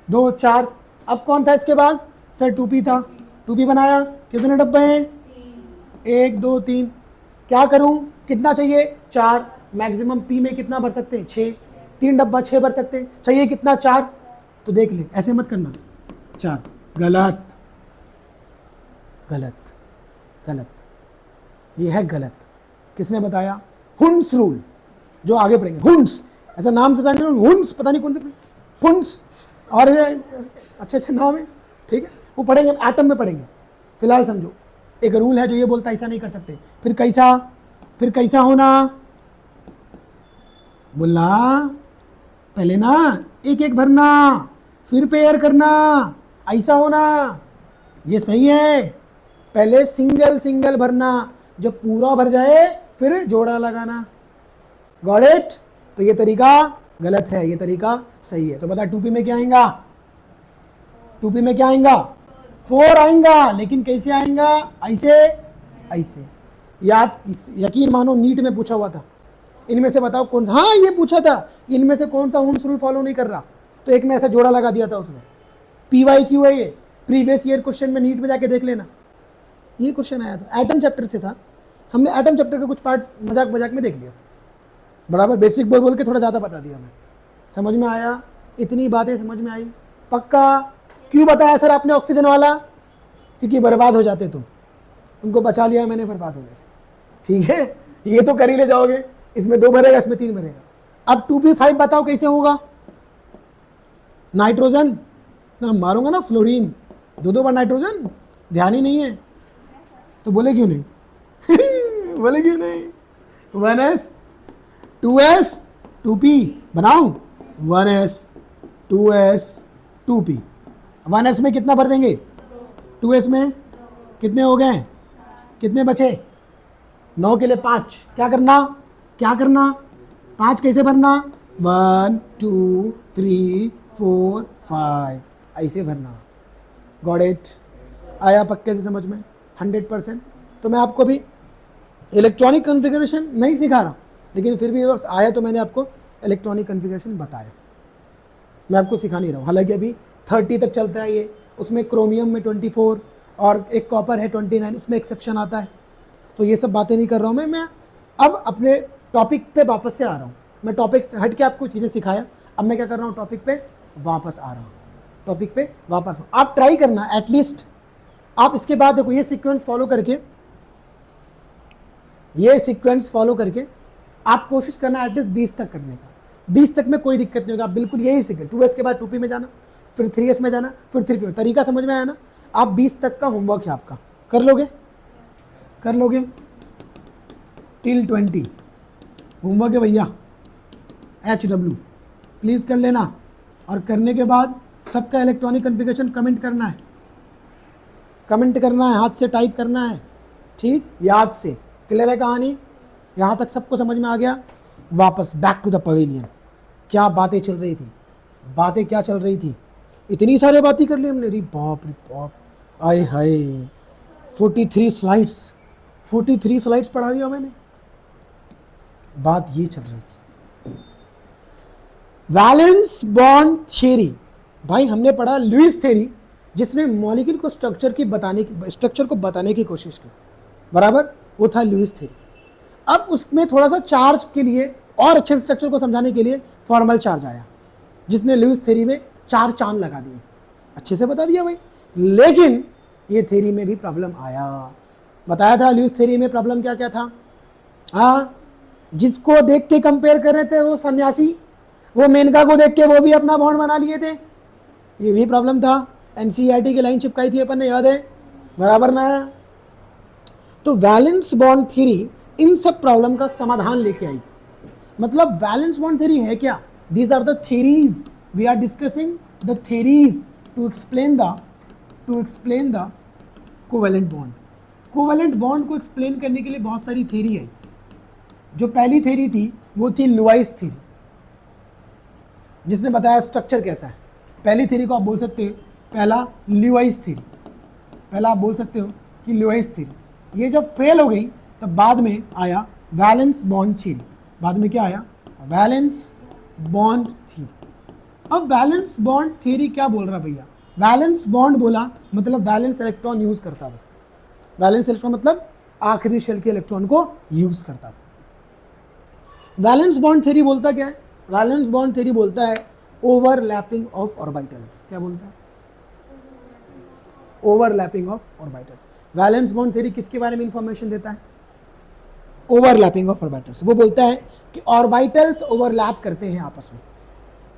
[SPEAKER 1] 2 4। अब कौन था इसके बाद? सर 2p था, 2p बनाया। कितने डब्बे हैं? 1 2 3। क्या करूं? कितना चाहिए? 4। मैक्सिमम p में कितना भर सकते हैं? 6। 3 डब्बा 6 भर सकते हैं। चाहिए कितना? 4। तो देख ले, ऐसे मत करना, 4। गलत गलत गलत, ये है गलत। किसने बताया? हुंस रूल, जो आगे पढ़ेंगे। हुंस, ऐसा नाम से जान, हुंस पता नहीं कौन से, हुंस और अच्छे अच्छे नाम है, ठीक है, वो पढ़ेंगे, एटम में पढ़ेंगे। फिलहाल समझो, एक रूल है जो ये बोलता है ऐसा नहीं कर सकते। फिर कैसा होना? बोला पहले ना एक एक भरना, फिर पेयर करना, ऐसा होना, ये सही है। पहले सिंगल सिंगल भरना, जब पूरा भर जाए फिर जोड़ा लगाना। Got it? तो ये तरीका गलत है, ये तरीका सही है। तो बता 2p में क्या आएगा? 2p में क्या आएगा? 4 आएगा, लेकिन कैसे आएगा? ऐसे ऐसे। यकीन मानो नीट में पूछा हुआ था, इनमें से बताओ कौन सा, हाँ ये पूछा था, इनमें से कौन सा हुंस रूल फॉलो नहीं कर रहा? तो एक में ऐसा जोड़ा लगा दिया था उसने। PYQ है ये, प्रीवियस ईयर क्वेश्चन में, नीट में जाके देख लेना, ये क्वेश्चन आया था, एटम चैप्टर से था। हमने एटम चैप्टर का कुछ पार्ट मजाक मजाक में देख लिया, बराबर बेसिक बोल के थोड़ा ज़्यादा बता दिया मैं। समझ में आया? इतनी बातें समझ में आई? पक्का? क्यों बताया सर आपने ऑक्सीजन वाला? क्योंकि बर्बाद हो जाते तुमको बचा लिया मैंने बर्बाद होने से, ठीक है। ये तो कर ही ले जाओगे, इसमें 2 भरेगा, इसमें 3 भरेगा। अब 2p5 बताओ कैसे होगा? नाइट्रोजन ना मारूंगा ना, फ्लोरीन, 2 बार नाइट्रोजन, ध्यान ही नहीं है तो बोले क्यों नहीं? बोले क्यों नहीं? 1s 2s 2p बनाऊं, 1s 2s 2p। 1s में कितना भर देंगे, 2s में कितने हो गए, कितने बचे, 9 के लिए 5, क्या करना, क्या करना, 5 कैसे भरना, 1 2 3 4 5 ऐसे भरना। गॉट इट, आया पक्के से समझ में 100%। तो मैं आपको भी इलेक्ट्रॉनिक कॉन्फ़िगरेशन नहीं सिखा रहा, लेकिन फिर भी बस आया तो मैंने आपको इलेक्ट्रॉनिक कॉन्फ़िगरेशन बताया, मैं आपको सिखा नहीं रहा हूँ। हालांकि अभी 30 तक चलता है ये, उसमें क्रोमियम में 24 और एक कॉपर है 29, उसमें एक्सेप्शन आता है। तो ये सब बातें नहीं कर रहा हूँ मैं अब अपने टॉपिक पे वापस से आ रहा हूँ। मैं टॉपिक से हट के आपको चीज़ें सिखाया, अब मैं क्या कर रहा हूँ, टॉपिक पे वापस आ रहा हूँ, टॉपिक पे वापस। आप ट्राई करना एटलीस्ट, आप इसके बाद देखो ये सीक्वेंस फॉलो करके, ये सीक्वेंस फॉलो करके आप कोशिश करना एटलीस्ट 20 तक करने का। 20 तक में कोई दिक्कत नहीं होगा, आप बिल्कुल यही सीखें। 2s के बाद 2p में जाना, फिर 3s में जाना, फिर 3p में। तरीका समझ में आया ना? आप 20 तक का होमवर्क है आपका, कर लोगे, कर लोगे टिल 20 होमवर्क है भैया, HW प्लीज़ कर लेना। और करने के बाद सबका इलेक्ट्रॉनिक कॉन्फ़िगरेशन कमेंट करना है, कमेंट करना है, हाथ से टाइप करना है, ठीक, याद से। क्लियर है कहानी? यहाँ तक सबको समझ में आ गया? वापस बैक टू द पवेलियन। क्या बातें चल रही थी, बातें क्या चल रही थी, इतनी सारी बातें कर ली हमने, रे बाप, आए हाय 43 स्लाइड्स, 43 स्लाइड्स पढ़ा दिया मैंने। बात ये चल रही थी वैलेंस बॉन्ड थ्योरी। भाई हमने पढ़ा लुईस थ्योरी, जिसने मॉलिक्यूल को स्ट्रक्चर को बताने की कोशिश की, बराबर, वो था लुईस थ्योरी। अब उसमें थोड़ा सा चार्ज के लिए और अच्छे से स्ट्रक्चर को समझाने के लिए फॉर्मल चार्ज आया, जिसने लुईस थ्योरी में 4 चांद लगा दिए, अच्छे से बता दिया भाई। लेकिन ये थ्योरी में भी प्रॉब्लम आया, बताया था लुईस थ्योरी में प्रॉब्लम क्या क्या था। हाँ, जिसको देख के कंपेयर कर रहे थे वो सन्यासी, वो मेनका को देख के वो भी अपना बॉन्ड बना लिए थे, ये भी प्रॉब्लम था। NCERT की लाइन चिपकाई थी अपन ने, याद है, बराबर ना? तो वैलेंस बॉन्ड थ्योरी इन सब प्रॉब्लम का समाधान लेके आई। मतलब वैलेंस बॉन्ड थ्योरी है क्या? These are the theories we are discussing, the theories to explain the covalent bond. Covalent bond को एक्सप्लेन करने के लिए बहुत सारी थ्योरी है। जो पहली थ्योरी थी वो थी लुईस थ्योरी, जिसने बताया स्ट्रक्चर कैसा है। पहली थ्योरी को आप बोल सकते हो पहला लुईस थ्योरी, पहला आप बोल सकते हो कि लुईस थ्योरी। ये जब फेल हो गई तब बाद में आया वैलेंस बॉन्ड थ्योरी। बाद में क्या आया? Valence bond theory. अब वैलेंस बॉन्ड थ्योरी क्या बोल रहा भैया? वैलेंस बॉन्ड बोला मतलब वैलेंस इलेक्ट्रॉन यूज करता है। वैलेंस इलेक्ट्रॉन मतलब आखिरी शेल के इलेक्ट्रॉन को यूज करता है। वैलेंस बॉन्ड थ्योरी बोलता क्या है? वैलेंस बॉन्ड थ्योरी बोलता है ओवरलैपिंग ऑफ ऑर्बिटल्स। क्या बोलता है? Overlapping of orbitals. Valence bond theory किसके बारे में इंफॉर्मेशन देता है? Overlapping of orbitals. वो बोलता है कि ऑर्बिटल्स ओवरलैप करते हैं आपस में।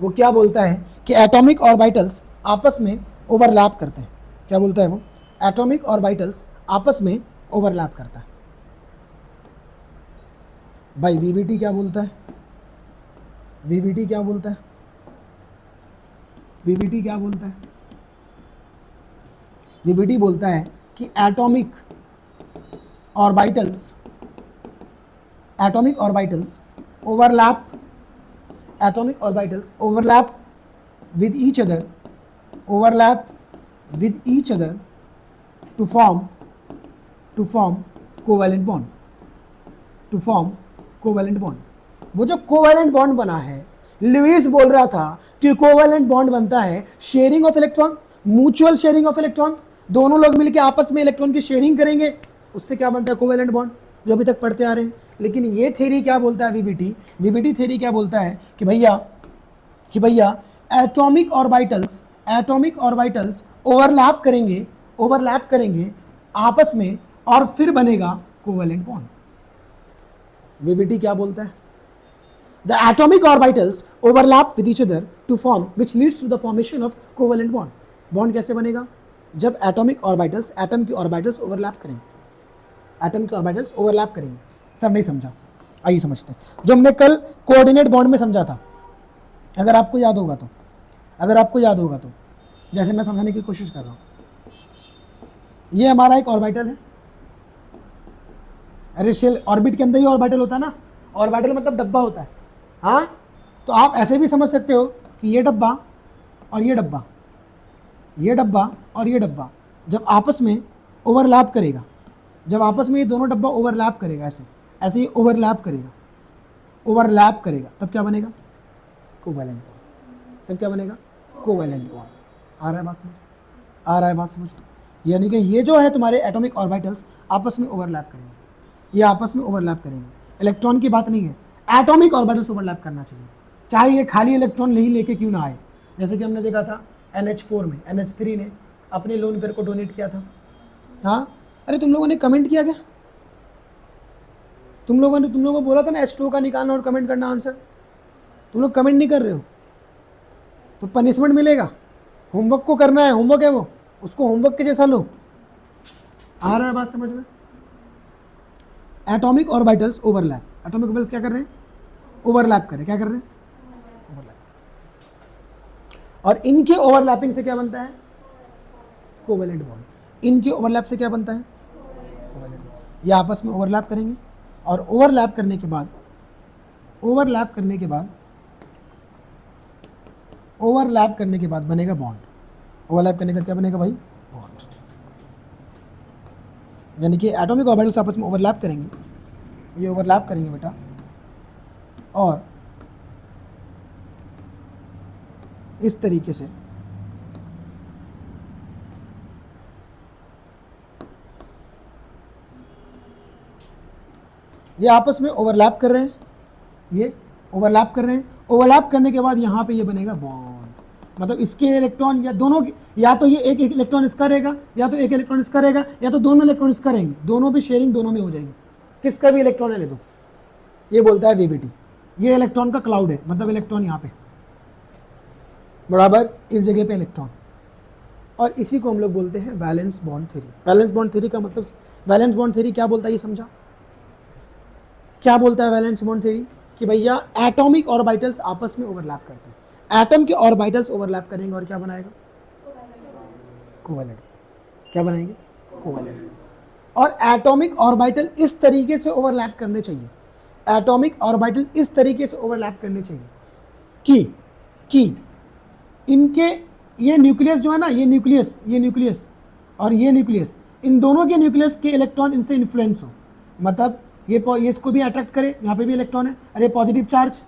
[SPEAKER 1] वो क्या बोलता है कि एटॉमिक ऑर्बिटल्स आपस में ओवरलैप करते हैं। क्या बोलता है वो? एटॉमिक ऑर्बिटल्स आपस में ओवरलैप करता है। भाई वीवीटी क्या बोलता है? वीवीटी क्या बोलता है? वीवीटी क्या बोलता है? वीवीटी बोलता है कि atomic orbitals overlap with each other to form covalent bond। वो जो कोवेलेंट बॉन्ड बना है, लुईस बोल रहा था कि कोवेलेंट बॉन्ड बनता है sharing of electron, mutual sharing of electron. दोनों लोग मिलकर आपस में इलेक्ट्रॉन की शेयरिंग करेंगे, उससे क्या बनता है? कोवेलेंट बॉन्ड, जो अभी तक पढ़ते आ रहे हैं। लेकिन ये थ्योरी क्या बोलता है? वीवीटी थ्योरी क्या बोलता है कि भैया एटॉमिक ऑर्बिटल्स ओवरलैप करेंगे आपस में और फिर बनेगा कोवेलेंट बॉन्ड। वीवीटी क्या बोलता है? The atomic orbitals overlap with each other to form which leads to the formation of covalent bond. Bond कैसे बनेगा? जब एटम की ऑर्बिटल्स ओवरलैप करेंगे। सब नहीं समझा, आइए समझते हैं। जो हमने कल कोऑर्डिनेट बॉन्ड में समझा था, अगर आपको याद होगा तो जैसे मैं समझाने की कोशिश कर रहा हूँ। ये हमारा एक ऑर्बिटल है, अरे शेल ऑर्बिट के अंदर ही ऑर्बिटल होता है ना, ऑर्बिटल मतलब डब्बा होता है। हाँ, तो आप ऐसे भी समझ सकते हो कि ये डब्बा और ये डब्बा, ये डब्बा और ये डब्बा जब आपस में ओवरलैप करेगा, जब आपस में ये दोनों डब्बा ओवरलैप करेगा, ऐसे ऐसे ही ओवरलैप करेगा, ओवरलैप करेगा, तब क्या बनेगा? Covalent bond. तब क्या बनेगा? Covalent bond. आ रहा है बात समझ? आ रहा है बात समझ? यानी कि ये जो है तुम्हारे एटॉमिक ऑर्बिटल्स आपस में ओवरलैप करेंगे, ये आपस में ओवरलैप करेंगे। इलेक्ट्रॉन की बात नहीं है, एटॉमिक ऑर्बिटल्स ओवरलैप करना चाहिए, चाहे ये खाली इलेक्ट्रॉन नहीं लेके क्यों ना आए। जैसे कि हमने देखा था NH4 में NH3 ने अपने लोन पेयर को डोनेट किया था। हाँ, अरे तुम लोगों ने कमेंट किया क्या? तुम लोगों को बोला था ना H2O का निकालना और कमेंट करना आंसर, तुम लोग कमेंट नहीं कर रहे हो तो पनिशमेंट मिलेगा। होमवर्क को करना है, होमवर्क है वो, उसको होमवर्क के जैसा लो। आ रहा है बात समझ में? Atomic orbitals overlap, atomic orbitals क्या कर रहे हैं? ओवरलैप कर रहे हैं। क्या कर रहे हैं? ओवरलैप। और इनके ओवरलैपिंग से क्या बनता है? Covalent bond. इनके ओवरलैप से क्या बनता है? Covalent bond. ये आपस में ओवरलैप करेंगे और ओवरलैप करने के बाद ओवरलैप करने के बाद बनेगा बॉन्ड। ओवरलैप करने के बाद क्या बनेगा भाई? बॉन्ड। यानी कि एटॉमिक ऑर्बिटल्स आपस में ओवरलैप करेंगे, ये ओवरलैप करेंगे बेटा, और इस तरीके से ये आपस में ओवरलैप कर रहे हैं, ये ओवरलैप कर रहे हैं। ओवरलैप करने के बाद यहाँ पे ये बनेगा बॉन्ड। मतलब इसके इलेक्ट्रॉन या दोनों, या तो ये एक इलेक्ट्रॉन इसका रहेगा, या तो एक इलेक्ट्रॉन इसका रहेगा, या तो दोनों इलेक्ट्रॉन इसका रहेंगे, दोनों भी शेयरिंग दोनों में हो जाएगी। किसका भी इलेक्ट्रॉन है ले दो, ये बोलता है VBT। ये इलेक्ट्रॉन का क्लाउड है, मतलब इलेक्ट्रॉन यहाँ पे बराबर इस जगह पे इलेक्ट्रॉन, और इसी को हम लोग बोलते हैं valence bond theory. Valence bond theory का मतलब, वैलेंस बॉन्ड थ्योरी क्या बोलता है ये समझा? क्या बोलता है वैलेंस बॉन्ड थ्योरी? कि भैया एटॉमिक ऑर्बिटल्स आपस में ओवरलैप करते हैं, एटम के ऑर्बिटल्स ओवरलैप करेंगे और क्या बनाएगा? कोवैलेंट। क्या बनाएंगे? कोवैलेंट। और एटॉमिक ऑर्बिटल इस तरीके से ओवरलैप करने चाहिए, एटॉमिक ऑर्बिटल इस तरीके से ओवरलैप करने चाहिए कि इनके, ये न्यूक्लियस जो है ना, ये न्यूक्लियस और ये न्यूक्लियस, इन दोनों के न्यूक्लियस के इलेक्ट्रॉन इनसे इन्फ्लुएंस हो। मतलब ये इसको भी अट्रैक्ट करे, यहाँ पे भी इलेक्ट्रॉन है, अरे पॉजिटिव चार्ज,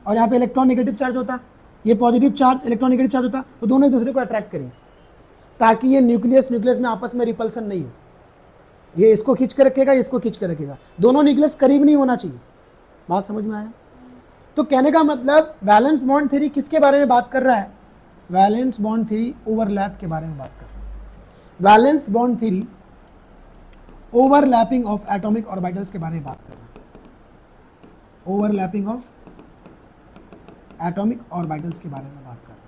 [SPEAKER 1] और यहाँ पे इलेक्ट्रॉन नेगेटिव चार्ज होता, ये positive charge electron negative charge होता, तो दोनों एक दूसरे को अट्रैक्ट करेंगे, ताकि ये न्यूक्लियस में आपस में रिपल्सन नहीं हो। ये इसको खींच कर रखेगा, इसको खींच कर रखेगा, दोनों न्यूक्लियस करीब नहीं होना चाहिए। बात समझ में आया? तो कहने का मतलब वैलेंस बॉन्ड थ्योरी किसके बारे में बात कर रहा है? वैलेंस बॉन्ड थ्योरी ओवरलैप के बारे में बात कर रहा है। Valence bond theory overlapping of atomic orbitals के बारे में बात कर रहा है। ओवरलैपिंग ऑफ एटॉमिक ऑर्बिटल्स के बारे में बात कर रहा है।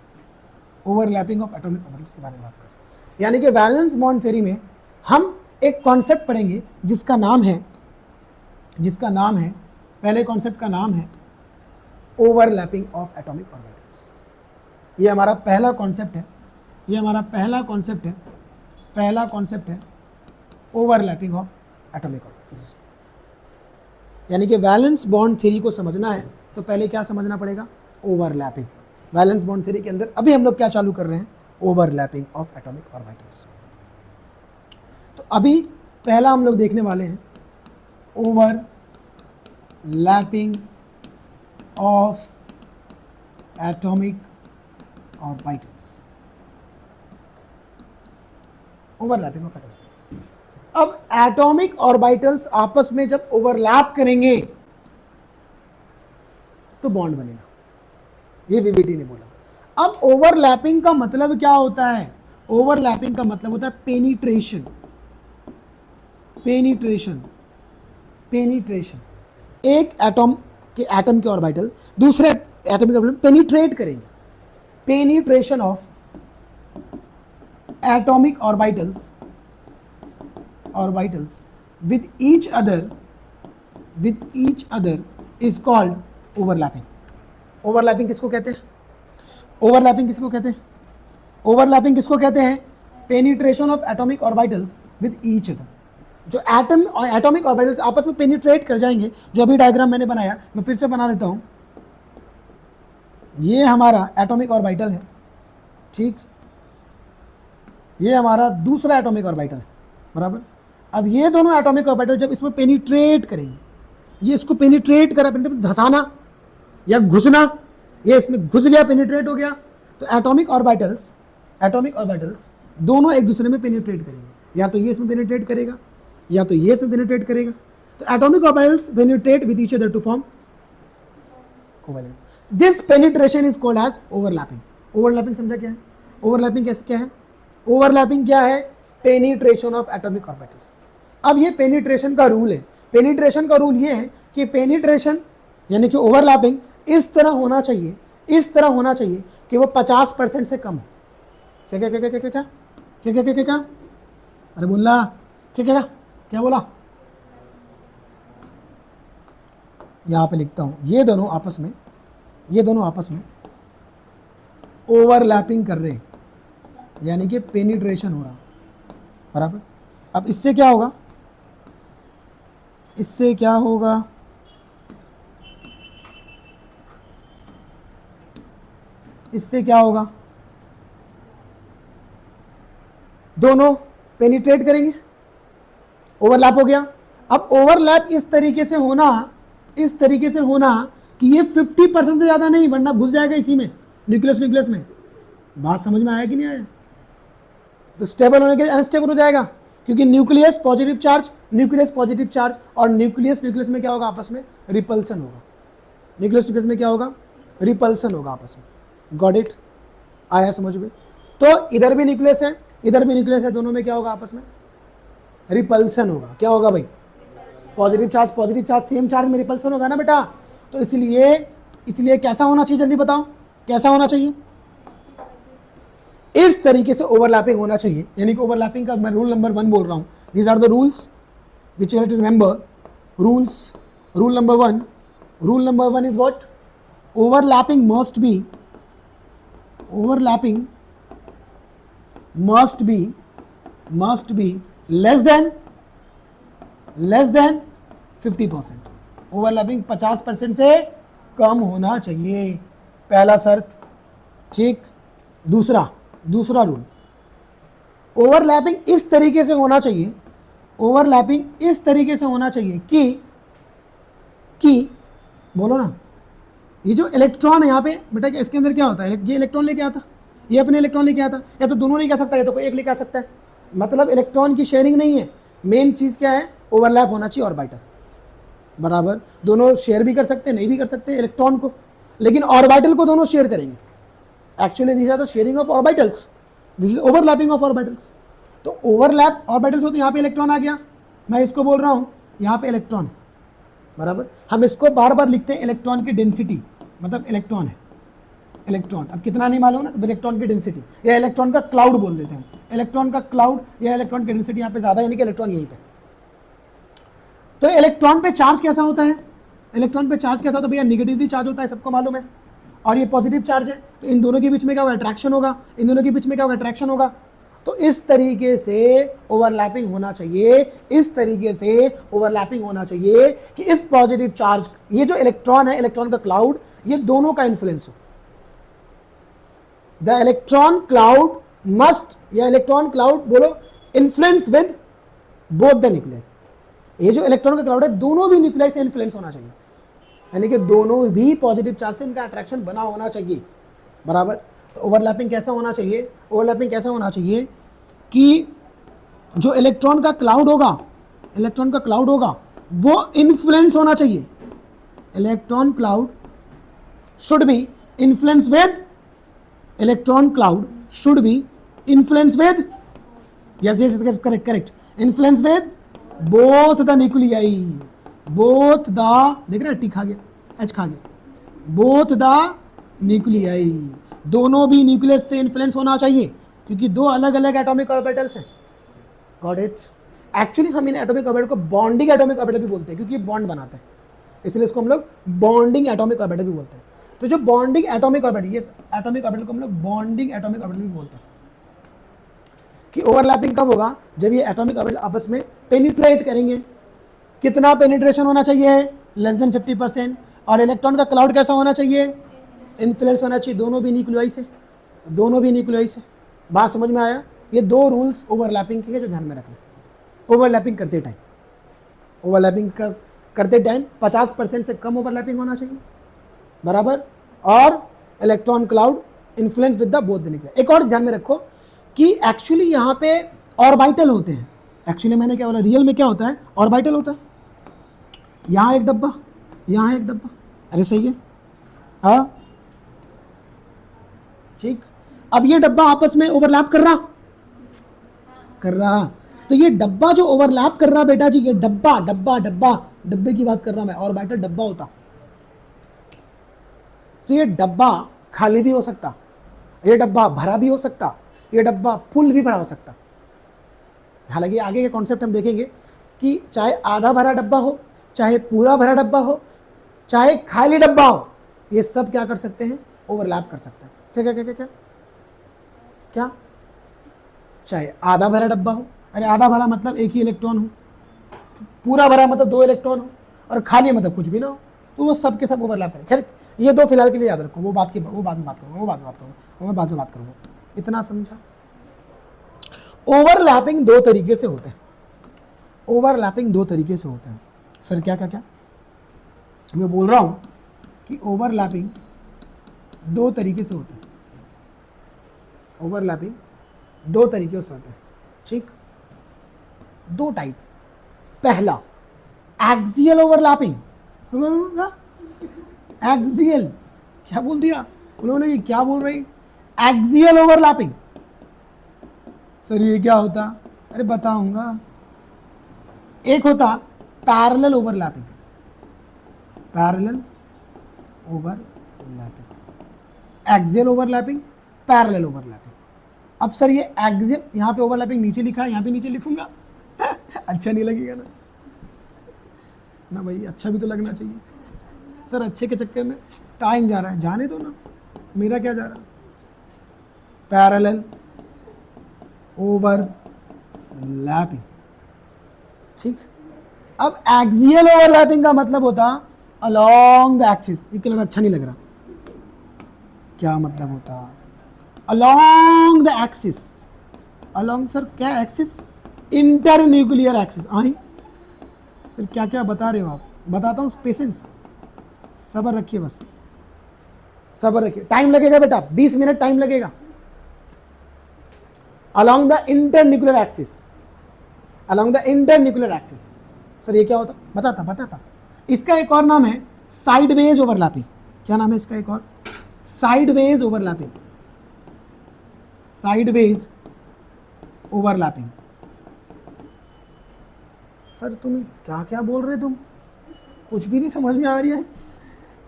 [SPEAKER 1] ओवरलैपिंग ऑफ एटॉमिक ऑर्बिटल्स के बारे में बात कर रहा है। यानी कि वैलेंस बॉन्ड थ्योरी में हम एक कॉन्सेप्ट पढ़ेंगे जिसका नाम है पहले कॉन्सेप्ट का नाम है ओवरलैपिंग ऑफ एटॉमिक ऑर्बिटल्स। ये हमारा पहला कॉन्सेप्ट है, ओवरलैपिंग ऑफ एटॉमिक ऑर्बिटल्स। यानी कि वैलेंस बॉन्ड थ्योरी को समझना है तो पहले क्या समझना पड़ेगा? ओवरलैपिंग। वैलेंस बॉन्ड थ्योरी के अंदर अभी हम लोग क्या चालू कर रहे हैं? Overlapping of atomic orbitals. तो अभी पहला हम लोग देखने वाले हैं overlapping of atomic orbitals. Overlapping of atomic, अब एटॉमिक ऑर्बिटल्स आपस में जब ओवरलैप करेंगे तो बॉन्ड बनेगा, ये VBT ने बोला। अब ओवरलैपिंग का मतलब क्या होता है? ओवरलैपिंग का मतलब होता है पेनिट्रेशन। एक एटम के ऑर्बिटल दूसरे एटम के ऑर्बिटल पेनिट्रेट करेंगे। Penetration of atomic orbitals with each other is called overlapping। Overlapping किसको कहते हैं? ओवरलैपिंग किसको कहते हैं? Penetration of atomic orbitals with each other. जो एटम और एटॉमिक ऑर्बिटल्स आपस में पेनिट्रेट कर जाएंगे, जो अभी डायग्राम मैंने बनाया, मैं फिर से बना देता हूं। ये हमारा एटॉमिक ऑर्बिटल है, ठीक, ये हमारा दूसरा एटॉमिक ऑर्बिटल है, बराबर। अब ये दोनों एटॉमिक ऑर्बिटल जब इसमें पेनिट्रेट करेंगे, ये इसको पेनिट्रेट करा, धसाना या घुसना, ये इसमें घुस गया, पेनिट्रेट हो गया, तो एटॉमिक ऑर्बिटल्स दोनों एक दूसरे में पेनिट्रेट करेंगे, या तो ये इसमें पेनिट्रेट करेगा या तो ये इसमें पेनिट्रेट करेगा। तो atomic orbitals penetrate with each other to form covalent. This penetration is called as overlapping. Overlapping समझा क्या है? ओवरलैपिंग कैसे क्या है? ओवरलैपिंग क्या है? Penetration of atomic orbitals. अब ये पेनिट्रेशन का रूल है। पेनिट्रेशन का रूल ये है कि पेनिट्रेशन यानी कि ओवरलैपिंग इस तरह होना चाहिए, इस तरह होना चाहिए कि वो 50% से कम हो। क्या क्या क्या क्या क्या क्या क्या क्या क्या क्या क्या अरे बोलना, क्या क्या क्या बोला? यहां पे लिखता हूं, ये दोनों आपस में ओवरलैपिंग कर रहे हैं, यानी कि पेनिट्रेशन हो रहा, बराबर। अब इससे क्या होगा? इससे क्या होगा? इससे क्या होगा? दोनों पेनिट्रेट करेंगे, ओवरलैप हो गया। अब ओवरलैप इस तरीके से होना कि ये 50% से ज़्यादा नहीं, वरना घुस जाएगा इसी में, न्यूक्लियस में। बात समझ में आया कि नहीं आया? तो स्टेबल होने के लिए अनस्टेबल हो जाएगा, क्योंकि न्यूक्लियस पॉजिटिव चार्ज और न्यूक्लियस में क्या होगा? आपस में रिपल्सन होगा। न्यूक्लियस में क्या होगा? रिपल्सन होगा आपस में। Got it? आया समझ में? तो इधर भी न्यूक्लियस है, इधर भी न्यूक्लियस है, दोनों में क्या होगा? आपस में रिपल्सन होगा। क्या होगा भाई? पॉजिटिव चार्ज सेम चार्ज में रिपल्सन होगा ना बेटा। तो इसलिए कैसा होना चाहिए? जल्दी बताओ, कैसा होना चाहिए? इस तरीके से ओवरलैपिंग होना चाहिए, यानी कि ओवरलैपिंग का मैं रूल नंबर 1 बोल रहा हूं। These are the rules which you have to remember. Rule number 1 is what? Overlapping must be less than 50%। Overlapping 50% से कम होना चाहिए, पहला शर्त, ठीक। दूसरा रूल, ओवरलैपिंग इस तरीके से होना चाहिए कि बोलो ना, ये जो इलेक्ट्रॉन है यहाँ पे बेटा, इसके अंदर क्या होता है? ये इलेक्ट्रॉन लेके आता, ये अपने इलेक्ट्रॉन लेके आता, या तो दोनों लेके आ सकता है, या तो कोई एक लेके आ सकता है। मतलब इलेक्ट्रॉन की शेयरिंग नहीं है। मेन चीज़ क्या है? ओवरलैप होना चाहिए ऑर्बिटल, बराबर। दोनों शेयर भी कर सकते हैं, नहीं भी कर सकते इलेक्ट्रॉन को, लेकिन ऑर्बिटल को दोनों शेयर करेंगे। Actually this are the sharing of orbitals, this is overlapping of orbitals. तो ओवरलैप ऑर्बिटल्स होते हैं, यहाँ पे इलेक्ट्रॉन आ गया, मैं इसको बोल रहा हूँ यहाँ पे इलेक्ट्रॉन है, बराबर। हम इसको बार बार लिखते हैं इलेक्ट्रॉन की डेंसिटी, मतलब इलेक्ट्रॉन है, इलेक्ट्रॉन। अब कितना नहीं मालूम ना, तो इलेक्ट्रॉन की डेंसिटी या इलेक्ट्रॉन का क्लाउड बोल देते हैं। इलेक्ट्रॉन का क्लाउड या इलेक्ट्रॉन की डेंसिटी यहाँ पे ज़्यादा, यानी कि इलेक्ट्रॉन यहीं पे। तो इलेक्ट्रॉन पे चार्ज कैसा होता है? भैया निगेटिवली चार्ज होता है, सबको मालूम है, और ये पॉजिटिव चार्ज है। तो इन दोनों के बीच में क्या होगा? अट्रैक्शन होगा। तो इस तरीके से ओवरलैपिंग होना चाहिए, कि इस पॉजिटिव चार्ज, ये जो इलेक्ट्रॉन है, इलेक्ट्रॉन का क्लाउड, ये दोनों का इन्फ्लुएंस हो। द इलेक्ट्रॉन क्लाउड मस्ट, या इलेक्ट्रॉन क्लाउड बोलो, influence with both the nuclear. ये जो इलेक्ट्रॉन का क्लाउड है, दोनों भी न्यूक्लियर से इन्फ्लुएंस होना चाहिए, यानी कि दोनों भी पॉजिटिव चार्ज से इनका अट्रैक्शन बना होना चाहिए, बराबर। तो ओवरलैपिंग कैसा होना चाहिए? कि जो इलेक्ट्रॉन का क्लाउड होगा वो इन्फ्लुएंस होना चाहिए। Electron cloud should be influence with yes, correct, influence with both the nuclei, देख रहे, टी खा गया, एच खा गया, बोथ द न्यूक्लियाई, दोनों भी न्यूक्लियस से इन्फ्लुएंस होना चाहिए, क्योंकि दो अलग अलग एटॉमिक ऑर्बिटल्स हैं। Got it? एक्चुअली हम इन एटॉमिक ऑर्बिटल को बॉन्डिंग एटॉमिक ऑर्बिटल भी बोलते हैं, क्योंकि बॉन्ड बनाते हैं, इसलिए इसको हम लोग बॉन्डिंग एटॉमिक ऑर्बिटल भी बोलते हैं। तो जो बॉन्डिंग एटॉमिक ऑर्बिटल, ये एटॉमिक ऑर्बिटल को हम लोग बॉन्डिंग एटॉमिक ऑर्बिटल भी बोलते हैं, कि ओवरलैपिंग कब होगा, जब ये एटॉमिक ऑर्बिटल आपस में पेनिट्रेट करेंगे। कितना पेनिट्रेशन होना चाहिए, लेस देन 50%। और इलेक्ट्रॉन का क्लाउड कैसा होना चाहिए, इन्फ्लुएंस होना चाहिए, दोनों भी न्यूक्लियाई से, दोनों भी न्यूक्लियाई से। बात समझ में आया। ये दो रूल्स ओवरलैपिंग के जो ध्यान में रखना। ओवरलैपिंग करते टाइम, ओवरलैपिंग करते टाइम 50% से कम ओवरलैपिंग होना चाहिए, बराबर। और electron cloud influence with the both the nuclei. एक और ध्यान में रखो कि एक्चुअली यहाँ पे ऑर्बिटल होते हैं। एक्चुअली मैंने क्या बोला, रियल में क्या होता है, ऑर्बिटल होता है। यहाँ एक डब्बा, यहाँ एक डब्बा, अरे सही है, हाँ ठीक। अब ये डब्बा आपस में ओवरलैप कर रहा, तो ये डब्बा जो ओवरलैप कर रहा बेटा जी, ये डब्बा डब्बा डब्बा डब्बे की बात कर रहा मैं, ऑर्बिटल डब्बा होता। तो ये डब्बा खाली भी हो सकता, ये डब्बा भरा भी हो सकता, ये डब्बा फुल भी भरा हो सकता। हालांकि आगे के कॉन्सेप्ट हम देखेंगे कि चाहे आधा भरा डब्बा हो, चाहे पूरा भरा डब्बा हो, चाहे खाली डब्बा हो, ये सब क्या कर सकते हैं, ओवरलैप कर सकते हैं। क्या क्या क्या क्या क्या क्या, चाहे आधा भरा डब्बा हो, अरे आधा भरा मतलब एक ही इलेक्ट्रॉन हो, पूरा भरा मतलब 2 इलेक्ट्रॉन हो, और खाली मतलब कुछ भी ना हो, तो वो सब के सब ओवरलैप करें। खैर ये दो फिलहाल के लिए याद रखो, वो बाद में बात करूँगा, इतना समझा। ओवरलैपिंग दो तरीके से होते हैं, ओवरलैपिंग दो तरीके से होते हैं। सर क्या क्या क्या, मैं बोल रहा हूँ कि ओवरलैपिंग दो तरीके से होते हैं, ओवरलैपिंग दो तरीके से होते हैं, ठीक। दो टाइप, पहला एक्सियल ओवरलैपिंग। एक्सियल क्या बोल दिया उन्होंने, ये क्या बोल रही, एक्सियल ओवरलैपिंग। सर ये क्या होता, अरे बताऊंगा। एक होता parallel overlapping, parallel overlapping, axial overlapping, parallel overlapping. अब सर ये एक्सियल, यहाँ पे ओवरलैपिंग नीचे लिखा है, यहाँ पे नीचे लिखूंगा अच्छा नहीं लगेगा ना भाई, अच्छा भी तो लगना चाहिए। सर अच्छे के चक्कर में टाइम जा रहा है, जाने दो ना, मेरा क्या जा रहा है। पैरेलल ओवरलैपिंग, ठीक। अब एक्सियल ओवरलैपिंग का मतलब होता अलोंग द एक्सिस। ये कलर अच्छा नहीं लग रहा, क्या मतलब होता, along the axis. Along sir क्या एक्सिस, इंटर न्यूक्लियर एक्सिस। आई सर क्या क्या बता रहे हो आप, बताता हूँ, पेशेंस, सब्र रखिए, बस सब्र रखिए, टाइम लगेगा बेटा, 20 मिनट टाइम लगेगा। Along the inter nuclear axis, along the inter nuclear axis. Sir ये क्या होता, बताता। इसका एक और नाम है साइडवेज ओवरलैपिंग। क्या नाम है इसका एक और, sideways overlapping, sideways overlapping. Sir तुम क्या क्या बोल रहे, तुम कुछ भी नहीं समझ में आ रही है,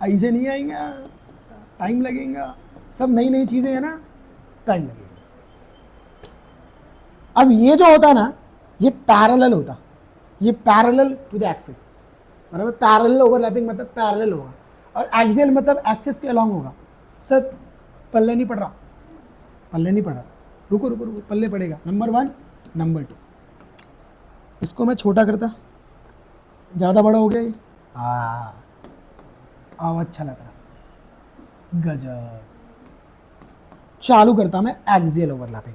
[SPEAKER 1] ऐसे नहीं आएगा, टाइम लगेगा, सब नई नई चीजें हैं ना, टाइम लगेगा। अब ये जो होता ना, ये पैरेलल होता, ये पैरेलल टू द एक्सिस, बराबर। पैरेलल ओवरलैपिंग मतलब पैरेलल होगा, और एक्सियल मतलब एक्सिस के अलोंग होगा। सर पल्ले नहीं पड़ रहा, पल्ले नहीं पड़ रहा, रुको, पल्ले पड़ेगा। नंबर 1, नंबर 2, इसको मैं छोटा करता, ज़्यादा बड़ा हो गया ये, अब अच्छा लग रहा, गजब। चालू करता मैं axial overlapping.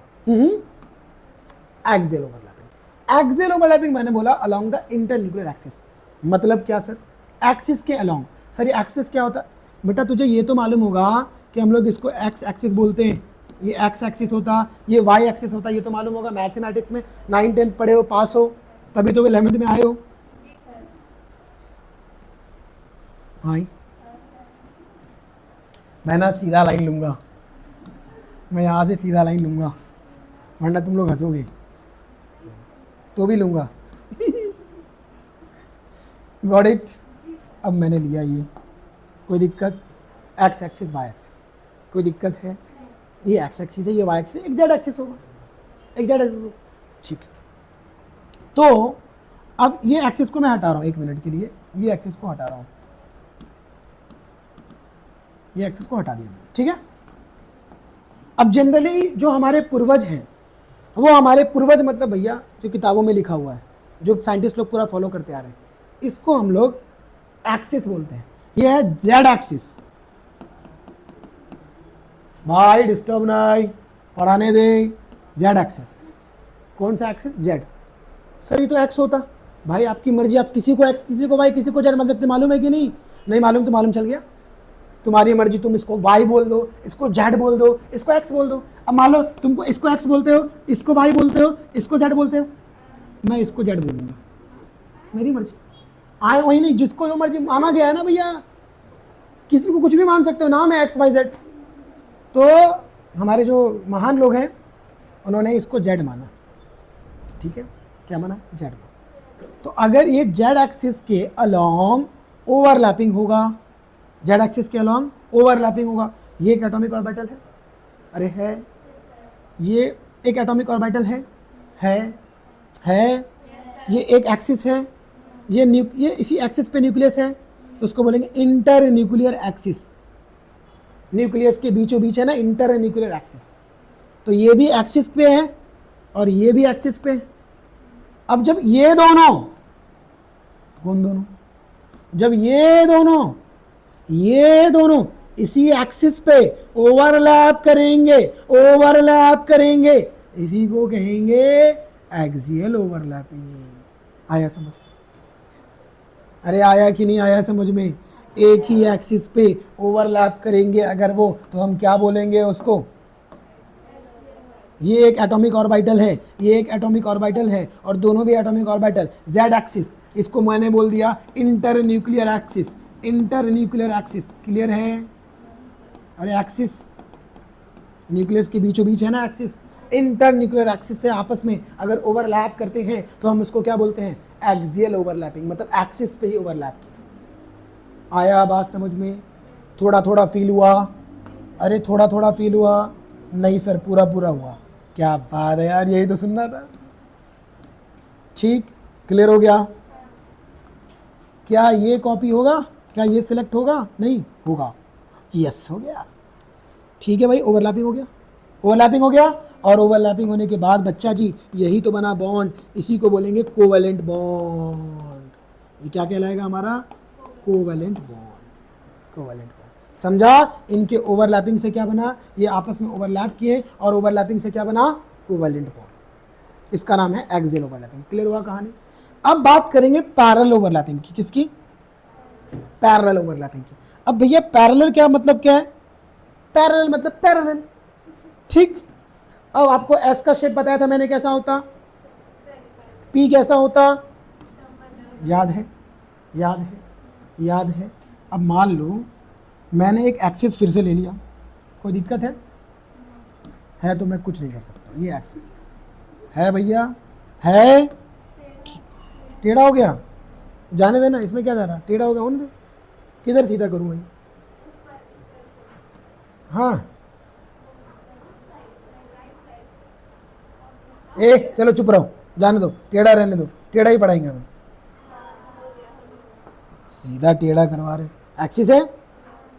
[SPEAKER 1] Axial overlapping, axial overlapping मैंने बोला अलोंग द इंटरन्यूक्लियर एक्सिस। मतलब क्या सर, एक्सिस के अलोंग। सर ये एक्सिस क्या होता है बेटा, तुझे ये तो मालूम होगा कि हम लोग इसको एक्स एक्सिस बोलते हैं, ये एक्स एक्सिस होता, ये वाई एक्सिस होता, ये तो मालूम होगा, मैथमेटिक्स में 9, 10 पढ़े हो, पास हो, तभी तो 11th में आए हो। हाँ मैं ना सीधा लाइन लूँगा, मैं यहाँ से सीधा लाइन लूँगा, वरना तुम लोग हंसोगे, तो भी लूँगा गॉट इट। अब मैंने लिया ये, कोई दिक्कत, एक्स एक्सिस वाई एक्सिस, कोई दिक्कत है, ये एक्स एक्सिस है, ये वाई एक्सिस, एक जेड एक्सिस होगा, एक जेड एक्सिस, ठीक। तो अब ये एक्सिस को मैं हटा रहा हूँ 1 मिनट के लिए, ये एक्सिस को हटा रहा हूँ, ये एक्सिस को हटा दिया मैंने, ठीक है। अब जनरली जो हमारे पूर्वज हैं वो हमारे पूर्वज मतलब भैया जो किताबों में लिखा हुआ है, जो साइंटिस्ट लोग पूरा फॉलो करते आ रहे हैं, इसको हम लोग एक्सिस बोलते हैं। ये है जेड एक्सिस। भाई डिस्टर्ब नहीं, पढ़ाने दे। जेड एक्सिस, कौन सा एक्सिस? जेड। सर ये तो एक्स होता। भाई आपकी मर्जी, आप किसी को एक्स, किसी को वाई, किसी को जेड मान सकते, मालूम है कि नहीं? नहीं मालूम तो मालूम चल गया, तुम्हारी मर्जी, तुम इसको वाई बोल दो, इसको जेड बोल दो, इसको एक्स बोल दो। अब मान लो तुमको इसको एक्स बोलते हो, इसको वाई बोलते हो, इसको जेड बोलते हो, मैं इसको जेड बोलूंगा, मेरी मर्जी। आए वही नहीं, जिसको जो मर्जी माना गया है ना भैया, किसी को कुछ भी मान सकते हो, नाम है एक्स वाई जेड। तो हमारे जो महान लोग हैं उन्होंने इसको जेड माना, ठीक है, क्या माना? जेड माना। तो अगर ये जेड एक्सिस के अलोंग ओवरलैपिंग होगा, जेड एक्सिस के अलोंग ओवरलैपिंग होगा, ये एक एटॉमिक ऑर्बिटल है, अरे है, ये एक एटॉमिक ऑर्बिटल है, ये एक एक्सिस है, ये इसी एक्सिस पे न्यूक्लियस है, तो उसको बोलेंगे इंटर न्यूक्लियर एक्सिस। न्यूक्लियस के बीचों बीच है ना इंटर न्यूक्लियर एक्सिस। तो ये भी एक्सिस पे है और ये भी एक्सिस पे है। अब जब ये दोनों, कौन दोनों? जब ये दोनों इसी एक्सिस पे ओवरलैप करेंगे, इसी को कहेंगे एक्सियल ओवरलैपिंग। आया समझ? अरे आया कि नहीं आया समझ में? एक ही एक्सिस पे ओवरलैप करेंगे अगर वो, तो हम क्या बोलेंगे उसको? ये एक एटॉमिक ऑर्बिटल है, ये एक एटॉमिक ऑर्बिटल है, और दोनों भी एटॉमिक ऑर्बिटल जेड एक्सिस, इसको मैंने बोल दिया inter nuclear axis. Inter nuclear axis clear है? अरे एक्सिस न्यूक्लियस के बीचों बीच है ना एक्सिस, इंटर न्यूक्लियर एक्सिस से आपस में अगर ओवरलैप करते हैं तो हम इसको क्या बोलते हैं? एक्सियल ओवरलैपिंग, मतलब एक्सिस पे ही ओवरलैप किया। आया बात समझ में? थोड़ा थोड़ा फील हुआ? अरे थोड़ा थोड़ा फील हुआ? नहीं सर पूरा पूरा हुआ। क्या बात है यार, यही तो सुनना था। ठीक, क्लियर हो गया? क्या ये कॉपी होगा? क्या ये सिलेक्ट होगा? नहीं होगा, यस हो गया। ठीक है भाई, ओवरलैपिंग हो गया, ओवरलैपिंग हो गया। और ओवरलैपिंग होने के बाद बच्चा जी यही तो बना बॉन्ड, इसी को बोलेंगे कोवेलेंट बॉन्ड। ये क्या कहलाएगा हमारा? Covalent bond. कोवेलेंट बॉन्ड समझा? इनके ओवरलैपिंग से क्या बना? ये आपस में ओवरलैप किए और ओवरलैपिंग से क्या बना? Covalent bond. इसका नाम है एक्सियल ओवरलैपिंग। क्लियर हुआ कहानी? अब बात करेंगे पैरेलल ओवरलैपिंग की। किसकी? पैरेलल ओवरलैपिंग की। अब भैया पैरेलल क्या मतलब क्या है? पैरेलल मतलब पैरेलल, ठीक। अब आपको एस का शेप बताया था मैंने, कैसा होता? पी कैसा होता? याद है? याद है? याद है? अब मान लो मैंने एक एक्सिस फिर से ले लिया, कोई दिक्कत है तो मैं कुछ नहीं कर सकता। ये एक्सिस है भैया, है, टेढ़ा हो गया, जाने देना, इसमें क्या जा रहा? टेढ़ा हो गया, होने दे। किधर सीधा करूँ भाई? हाँ, ए चलो चुप रहो, जाने दो, टेढ़ा रहने दो, टेढ़ा ही पढ़ाएंगे हमें। सीधा टेढ़ा करवा रहे, एक्सिस है,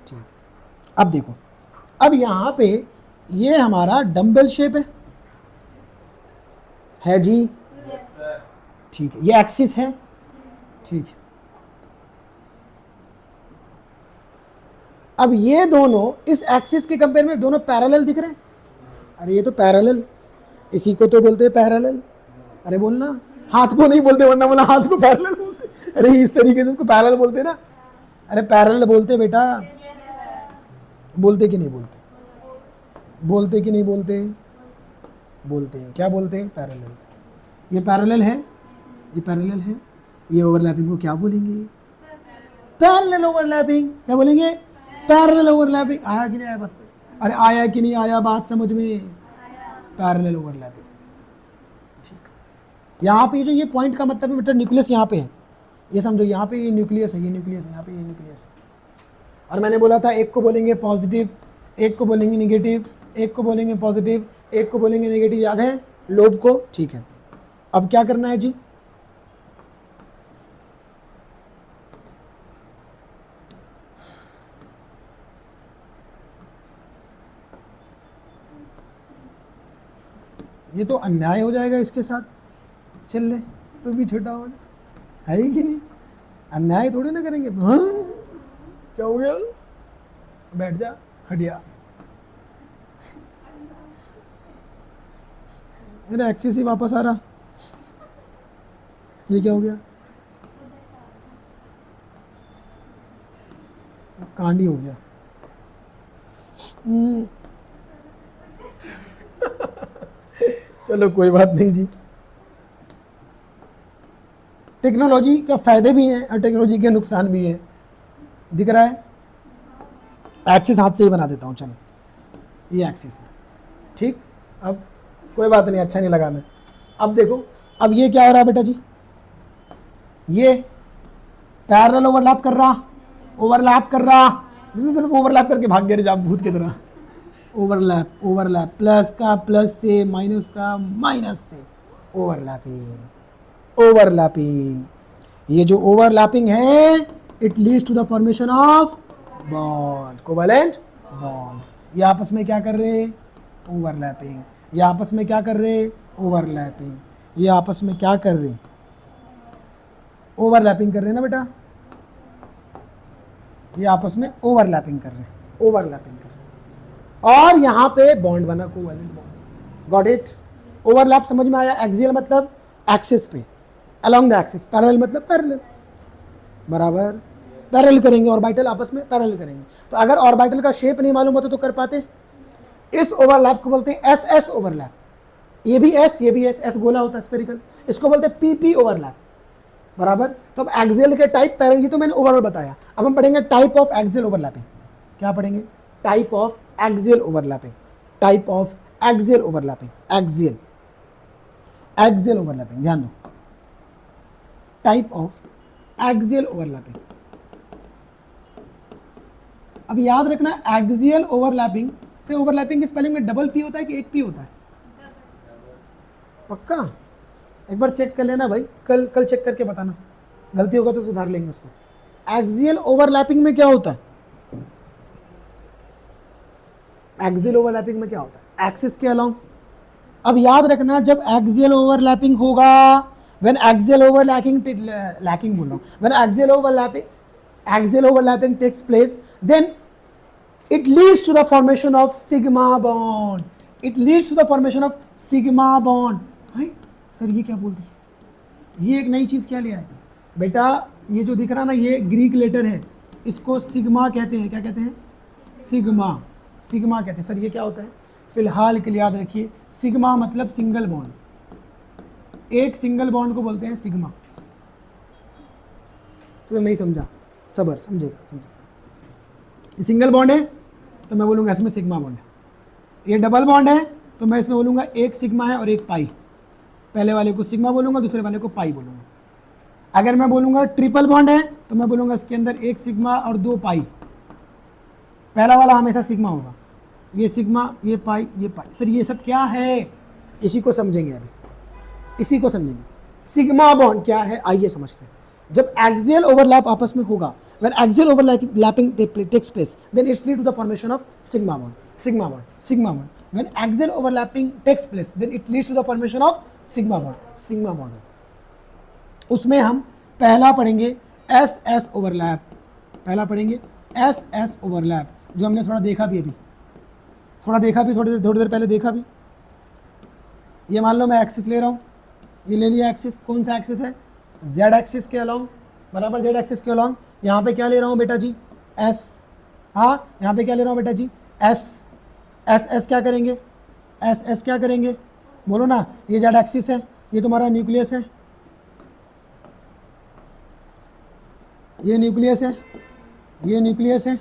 [SPEAKER 1] ठीक। अब देखो, अब यहाँ पे ये हमारा डंबल शेप है जी, ठीक है, ये एक्सिस है, ठीक है। अब ये दोनों इस एक्सिस के कंपेयर में दोनों पैरेलल दिख रहे हैं। अरे ये तो पैरेलल, इसी को तो बोलते हैं पैरेलल। अरे बोलना, हाथ को नहीं बोलते, वरना बोला हाथ को पैरेलल बोलते। अरे इस तरीके से उसको पैरेलल बोलते हैं ना। अरे पैरेलल बोलते बेटा, बोलते कि नहीं बोलते? बोलते कि नहीं बोलते? बोलते हैं। क्या बोलते हैं? पैरेलल। ये पैरेलल है, ये पैरेलल है, ये ओवरलैपिंग को क्या बोलेंगे? Parallel overlapping. क्या बोलेंगे? Parallel overlapping. आया कि नहीं आया? बस अरे आया कि नहीं आया बात समझ में? पैरेलल ओवरलैपिंग, ठीक। यहाँ पे जो ये पॉइंट का मतलब है बेटा, न्यूक्लियस यहाँ पे है, ये समझो, यहाँ पे ये न्यूक्लियस है, ये न्यूक्लियस है, यहाँ पे ये न्यूक्लियस है। और मैंने बोला था एक को बोलेंगे पॉजिटिव, एक को बोलेंगे निगेटिव, एक को बोलेंगे पॉजिटिव, एक को बोलेंगे नेगेटिव, याद है लोब को? ठीक है। अब क्या करना है जी? ये तो अन्याय हो जाएगा इसके साथ। चल ले तो भी छोटा हो, है ही कि नहीं? अन्याय थोड़ी ना करेंगे। हाँ क्या हो गया, बैठ जा हटिया। मेरा एक्सेस ही वापस आ रहा, ये क्या हो गया? कांड ही हो गया। चलो कोई बात नहीं जी। टेक्नोलॉजी का फायदे भी हैं और टेक्नोलॉजी के नुकसान भी हैं। दिख रहा है? एक्सिस हाथ से ही बना देता हूँ, चलो ये एक्सिस है, ठीक। अब कोई बात नहीं, अच्छा नहीं लगा मैं। अब देखो, अब ये क्या हो रहा है बेटा जी, ये पैरेलल ओवरलैप कर रहा, ओवरलैप कर रहा, ओवरलैप करके भाग गए आप भूत की तरह। ओवरलैप ओवरलैप, प्लस का प्लस से, माइनस का माइनस से, ओवरलैपिंग ओवरलैपिंग। ये जो ओवरलैपिंग है it leads to the formation of bond, covalent bond. ये आपस में क्या कर रहे हैं? ओवरलैपिंग। ये आपस में क्या कर रहे हैं? ओवरलैपिंग। ये आपस में क्या कर रहे हैं? ओवरलैपिंग कर रहे हैं ना बेटा, ये आपस में ओवरलैपिंग कर रहे हैं, ओवरलैपिंग कर रहे हैं। और यहाँ पे बॉन्ड बना, covalent bond. Got it? Overlap समझ में आया? एक्सियल मतलब एक्सिस पे, अलोंग द एक्सिस। पैरेलल मतलब पैरेलल, बराबर पैरेलल करेंगे, ऑर्बिटल आपस में पैरेलल करेंगे। तो अगर ऑर्बिटल का शेप नहीं मालूम होता तो कर पाते? इस ओवरलैप को बोलते हैं एस एस ओवरलैप। ये भी एस, ये भी एस, एस गोला होता है स्फेरिकल, इसको बोलते हैं पीपी ओवरलैप, बराबर। तो अब एक्सियल के टाइप पैरेलल, ये तो मैंने ओवरऑल बताया। अब हम पढ़ेंगे टाइप ऑफ एक्सियल ओवरलैपिंग। क्या पढ़ेंगे? Type of axial overlapping, type of axial overlapping, axial axial overlapping, ध्यान दो, टाइप ऑफ एक्सियल ओवरलैपिंग। अब याद रखना एक्सियल ओवरलैपिंग, फिर ओवरलैपिंग की स्पेलिंग में डबल पी होता है कि एक पी होता है? पक्का एक बार चेक कर लेना भाई, कल चेक करके बताना, गलती होगा तो सुधार लेंगे उसको। एक्सियल ओवरलैपिंग में क्या होता है? एक्सियल ओवरलैपिंग में क्या होता है? एक्सिस के अलोंग। अब याद रखना जब एक्सियल ओवरलैपिंग होगा, व्हेन एक्सियल ओवरलैपिंग, लैकिंग बोल रहा हूं, when axial overlapping takes place, then it leads to the formation of sigma bond, it leads to the formation of sigma bond। भाई सर ये क्या बोल दी, ये एक नई चीज़ क्या लिया है बेटा? ये जो दिख रहा ना, ये ग्रीक लेटर है, इसको सिग्मा कहते हैं। क्या कहते हैं? सिग्मा, सिग्मा कहते हैं। सर ये क्या होता है? फिलहाल के लिए याद रखिए, सिग्मा मतलब सिंगल बॉन्ड, एक सिंगल बॉन्ड को बोलते हैं सिग्मा। तो नहीं समझा? सबर, समझेगा, समझेगा। ये सिंगल बॉन्ड है तो मैं बोलूँगा इसमें सिग्मा बॉन्ड है। ये डबल बॉन्ड है तो मैं इसमें बोलूँगा एक सिग्मा है और एक पाई। पहले वाले को सिग्मा बोलूँगा, दूसरे वाले को पाई बोलूँगा। अगर मैं बोलूँगा ट्रिपल बॉन्ड है तो मैं बोलूँगा इसके अंदर एक सिग्मा और दो पाई। पहला वाला हमेशा सिग्मा होगा, ये सिग्मा, ये पाई, ये पाई। सर ये सब क्या है? इसी को समझेंगे अभी, इसी को समझेंगे। सिग्मा बॉन्ड क्या है आइए समझते हैं। जब एक्सियल ओवरलैप आपस में होगा, when axial overlapping takes place, then it leads to the formation of sigma bond, sigma bond, sigma bond। when axial overlapping takes place, then it leads to the formation of sigma bond, sigma bond। उसमें हम पहला पढ़ेंगे S S overlap, पहला पढ़ेंगे S S overlap, जो हमने थोड़ा देखा भी अभी, थोड़ा देखा भी, थोड़ी देर पहले देखा भी। ये मान लो मैं एक्सिस ले रहा हूँ, ये ले लिया एक्सिस। कौन सा एक्सिस है? जेड एक्सिस के अलोंग, बराबर, जेड एक्सिस के अलोंग। यहाँ पे क्या ले रहा हूँ बेटा जी? एस। हाँ यहाँ पे क्या ले रहा हूँ बेटा जी? एस। एस एस क्या करेंगे? एस एस क्या करेंगे? बोलो ना। ये जेड एक्सिस है, ये तुम्हारा न्यूक्लियस है, ये न्यूक्लियस है, ये न्यूक्लियस है,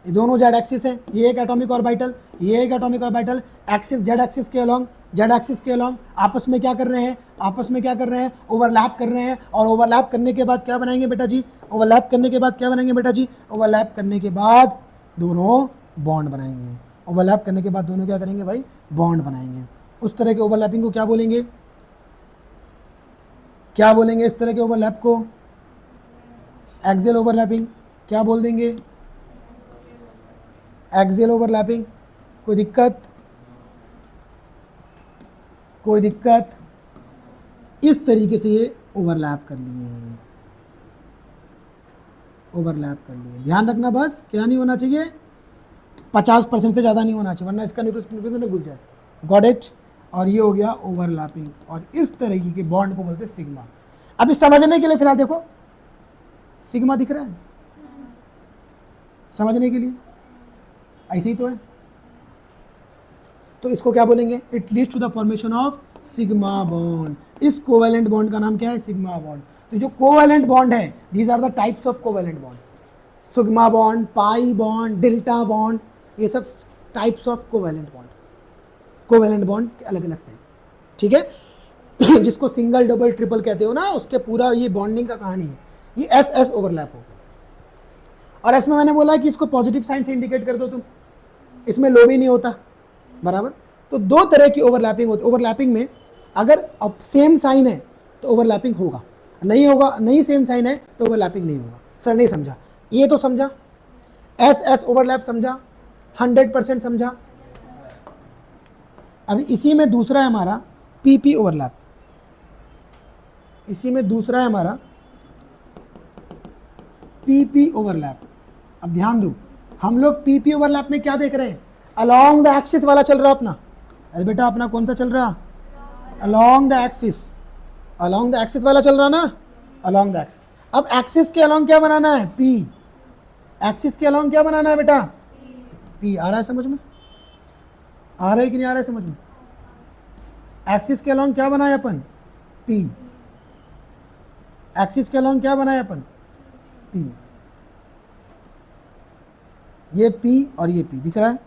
[SPEAKER 1] ये दोनों जेड एक्सिस है। ये एक एटॉमिक ऑर्बिटल, ये एक atomic orbital, axis Z axis के अलोंग, जेड एक्सिस के अलोंग आपस में क्या कर रहे हैं? आपस में क्या कर रहे हैं? ओवरलैप कर रहे हैं। और ओवरलैप करने के बाद क्या बनाएंगे बेटा जी? ओवरलैप करने के बाद क्या बनाएंगे बेटा जी? ओवरलैप करने के बाद दोनों बॉन्ड बनाएंगे। ओवरलैप करने के बाद दोनों क्या करेंगे भाई? बॉन्ड बनाएंगे। उस तरह के ओवरलैपिंग को क्या बोलेंगे? क्या बोलेंगे इस तरह के ओवरलैप को? Axial overlapping. क्या बोल देंगे? Axial overlapping. कोई दिक्कत? कोई दिक्कत? इस तरीके से ये ओवरलैप कर लिए, ओवरलैप कर लिए। ध्यान रखना बस क्या नहीं होना चाहिए, 50% से ज़्यादा नहीं होना चाहिए, वरना इसका न्यूक्लियस में घुस जाए। Got it? और ये हो गया ओवरलैपिंग, और इस तरीके के बॉन्ड को बोलते हैं सिग्मा। अभी समझने के लिए फिलहाल देखो, सिग्मा दिख रहा है, समझने के लिए ऐसे ही तो है। तो इसको क्या बोलेंगे? It leads to the formation of sigma bond. इस कोवेलेंट बॉन्ड का नाम क्या है? Sigma bond. तो जो कोवेलेंट बॉन्ड है, these are the types of covalent bond. Sigma bond, pi bond, delta bond, ये सब types of covalent bond. Covalent bond के अलग अलग टाइप, ठीक है। जिसको सिंगल, डबल, ट्रिपल कहते हो ना, उसके पूरा ये बॉन्डिंग का कहानी है। ये एस एस ओवरलैप होगा। और इसमें मैंने बोला कि इसको पॉजिटिव साइन से इंडिकेट कर दो तुम, इसमें लो भी नहीं होता, बराबर। तो दो तरह की ओवरलैपिंग होती है। ओवरलैपिंग में अगर अब सेम साइन है तो ओवरलैपिंग होगा, नहीं होगा, नहीं सेम साइन है तो ओवरलैपिंग नहीं होगा। सर नहीं समझा, ये तो समझा, एस एस ओवरलैप समझा, 100% समझा। अभी इसी में दूसरा है हमारा पीपी ओवरलैप, इसी में दूसरा है हमारा पीपी ओवरलैप। अब ध्यान दो, हम लोग पीपी ओवरलैप में क्या देख रहे हैं? अलोंग द एक्सिस वाला चल रहा अपना। अरे बेटा अपना कौन सा चल रहा? Along the axis, along the axis वाला चल रहा ना, अलोंग द एक्सिस। अब एक्सिस के अलोंग क्या बनाना है? पी। एक्सिस के अलोंग क्या बनाना है बेटा? पी। आ रहा है समझ में? आ रहा है कि नहीं आ रहा है समझ में? एक्सिस के अलोंग क्या बनाए अपन? पी। एक्सिस के अलोंग क्या बनाए अपन? पी। ये पी और ये पी दिख रहा है।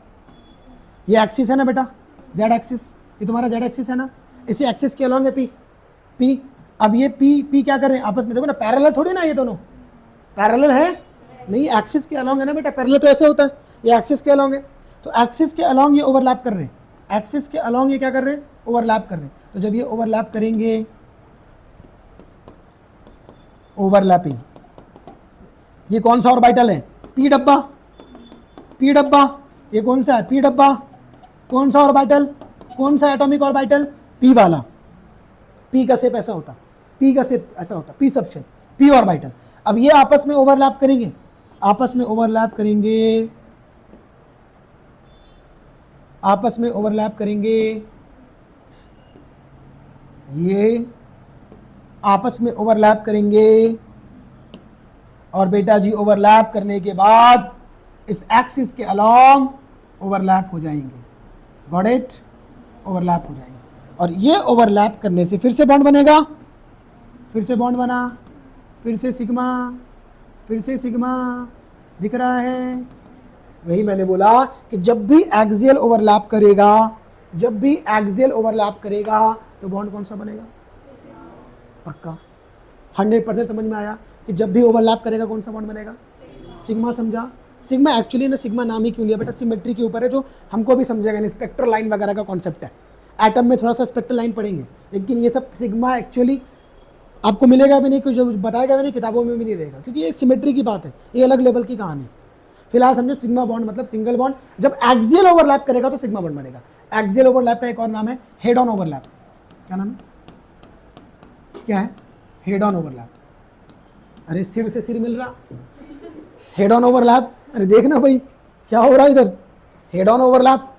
[SPEAKER 1] ये एक्सिस है ना बेटा, जेड एक्सिस, ये तुम्हारा जेड एक्सिस है ना, इसी एक्सिस के अलोंग है पी। पी। अब ये पी पी क्या करें आपस में? देखो ना, पैरेलल थोड़ी ना, ये दोनों पैरेलल है नहीं, एक्सिस के अलोंग है ना बेटा। पैरेलल तो ऐसे होता है, ये एक्सिस के अलोंग है, तो एक्सिस के अलोंग ये ओवरलैप कर रहे हैं, एक्सिस के अलोंग ये क्या कर रहे हैं? ओवरलैप कर रहे हैं। तो जब ये ओवरलैप करेंगे, ओवरलैपिंग, ये कौन सा ऑर्बिटल है? पी डब्बा, पी डब्बा। ये कौन सा है? पी डब्बा। कौन सा ऑर्बिटल? कौन सा एटॉमिक ऑर्बिटल? पी वाला। पी का शेप ऐसा होता, पी का शेप ऐसा होता, पी सब शेप, पी ऑर्बिटल। अब ये आपस में ओवरलैप करेंगे, आपस में ओवरलैप करेंगे, आपस में ओवरलैप करेंगे, ये आपस में ओवरलैप करेंगे, और बेटा जी ओवरलैप करने के बाद इस एक्सिस के अलोंग ओवरलैप हो जाएंगे। Got it? ओवरलैप हो जाएंगे, और ये ओवरलैप करने से फिर से बॉन्ड बनेगा, फिर से बॉन्ड बना, फिर से सिग्मा, फिर से सिग्मा दिख रहा है। वही मैंने बोला कि जब भी एक्सियल ओवरलैप करेगा, जब भी एक्सियल ओवरलैप करेगा तो बॉन्ड कौन सा बनेगा? पक्का 100% समझ में आया कि जब भी ओवरलैप करेगा कौन सा बॉन्ड बनेगा? सिग्मा। समझा? सिग्मा एक्चुअली ना, सिग्मा नाम ही क्यों लिया बेटा? सिमेट्री के ऊपर है, जो हमको भी समझेगा नहीं, स्पेक्ट्रल लाइन वगैरह का कॉन्सेप्ट है। एटम में थोड़ा सा स्पेक्ट्रल लाइन पढ़ेंगे, लेकिन ये सब सिग्मा एक्चुअली आपको मिलेगा भी नहीं, कुछ बताएगा भी नहीं, किताबों में भी नहीं रहेगा, क्योंकि ये सिमेट्री की बात है, ये अलग लेवल की कहानी। फिलहाल समझो सिग्मा बॉन्ड मतलब सिंगल बॉन्ड, जब एक्सियल ओवरलैप करेगा तो सिग्मा बॉन्ड बनेगा। एक्सियल ओवरलैप का एक और नाम है हेड ऑन ओवरलैप। क्या नाम है? क्या है? Head on overlap. अरे सिर से सिर मिल रहा, हेड ऑन ओवरलैप। अरे देखना भाई क्या हो रहा है इधर, head on overlap.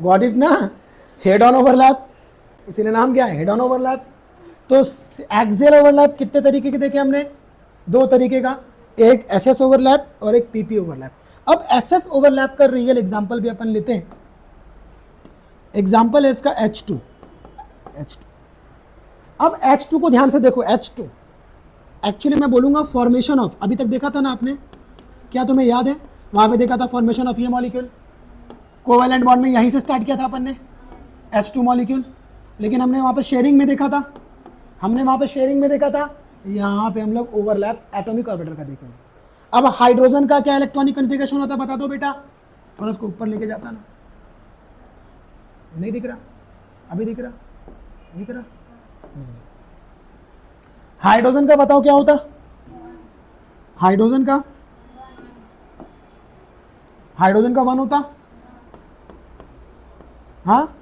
[SPEAKER 1] Got it ना? हेड ऑन ओवरलैप, इसीलिए नाम क्या है? Head on overlap. तो एक्सियल ओवरलैप कितने तरीके के देखे हमने? दो तरीके का, एक एसएस ओवरलैप और एक पीपी ओवरलैप। अब एसएस ओवरलैप का रियल एग्जांपल भी अपन लेते हैं। एग्जांपल है इसका H2। अब H2 को ध्यान से देखो। H2 एक्चुअली मैं बोलूंगा फॉर्मेशन ऑफ, अभी तक देखा था ना आपने, क्या तुम्हें याद है? वहां पे देखा था फॉर्मेशन ऑफ ये मॉलिक्यूल, कोवेलेंट बॉन्ड में यहीं से स्टार्ट किया था अपन ने H2 मॉलिक्यूल, लेकिन हमने वहां पे शेयरिंग में देखा था, हमने वहां पे शेयरिंग में देखा था। यहाँ पे हम लोग ओवरलैप एटॉमिक ऑर्बिटल का देखेंगे। अब हाइड्रोजन का क्या इलेक्ट्रॉनिक कन्फिगरेशन होता है बता दो बेटा, थोड़ा उसको ऊपर लेके जाता ना, नहीं दिख रहा? अभी दिख रहा? दिख रहा? हाइड्रोजन का बताओ क्या होता? हाइड्रोजन का 1 होता, हाँ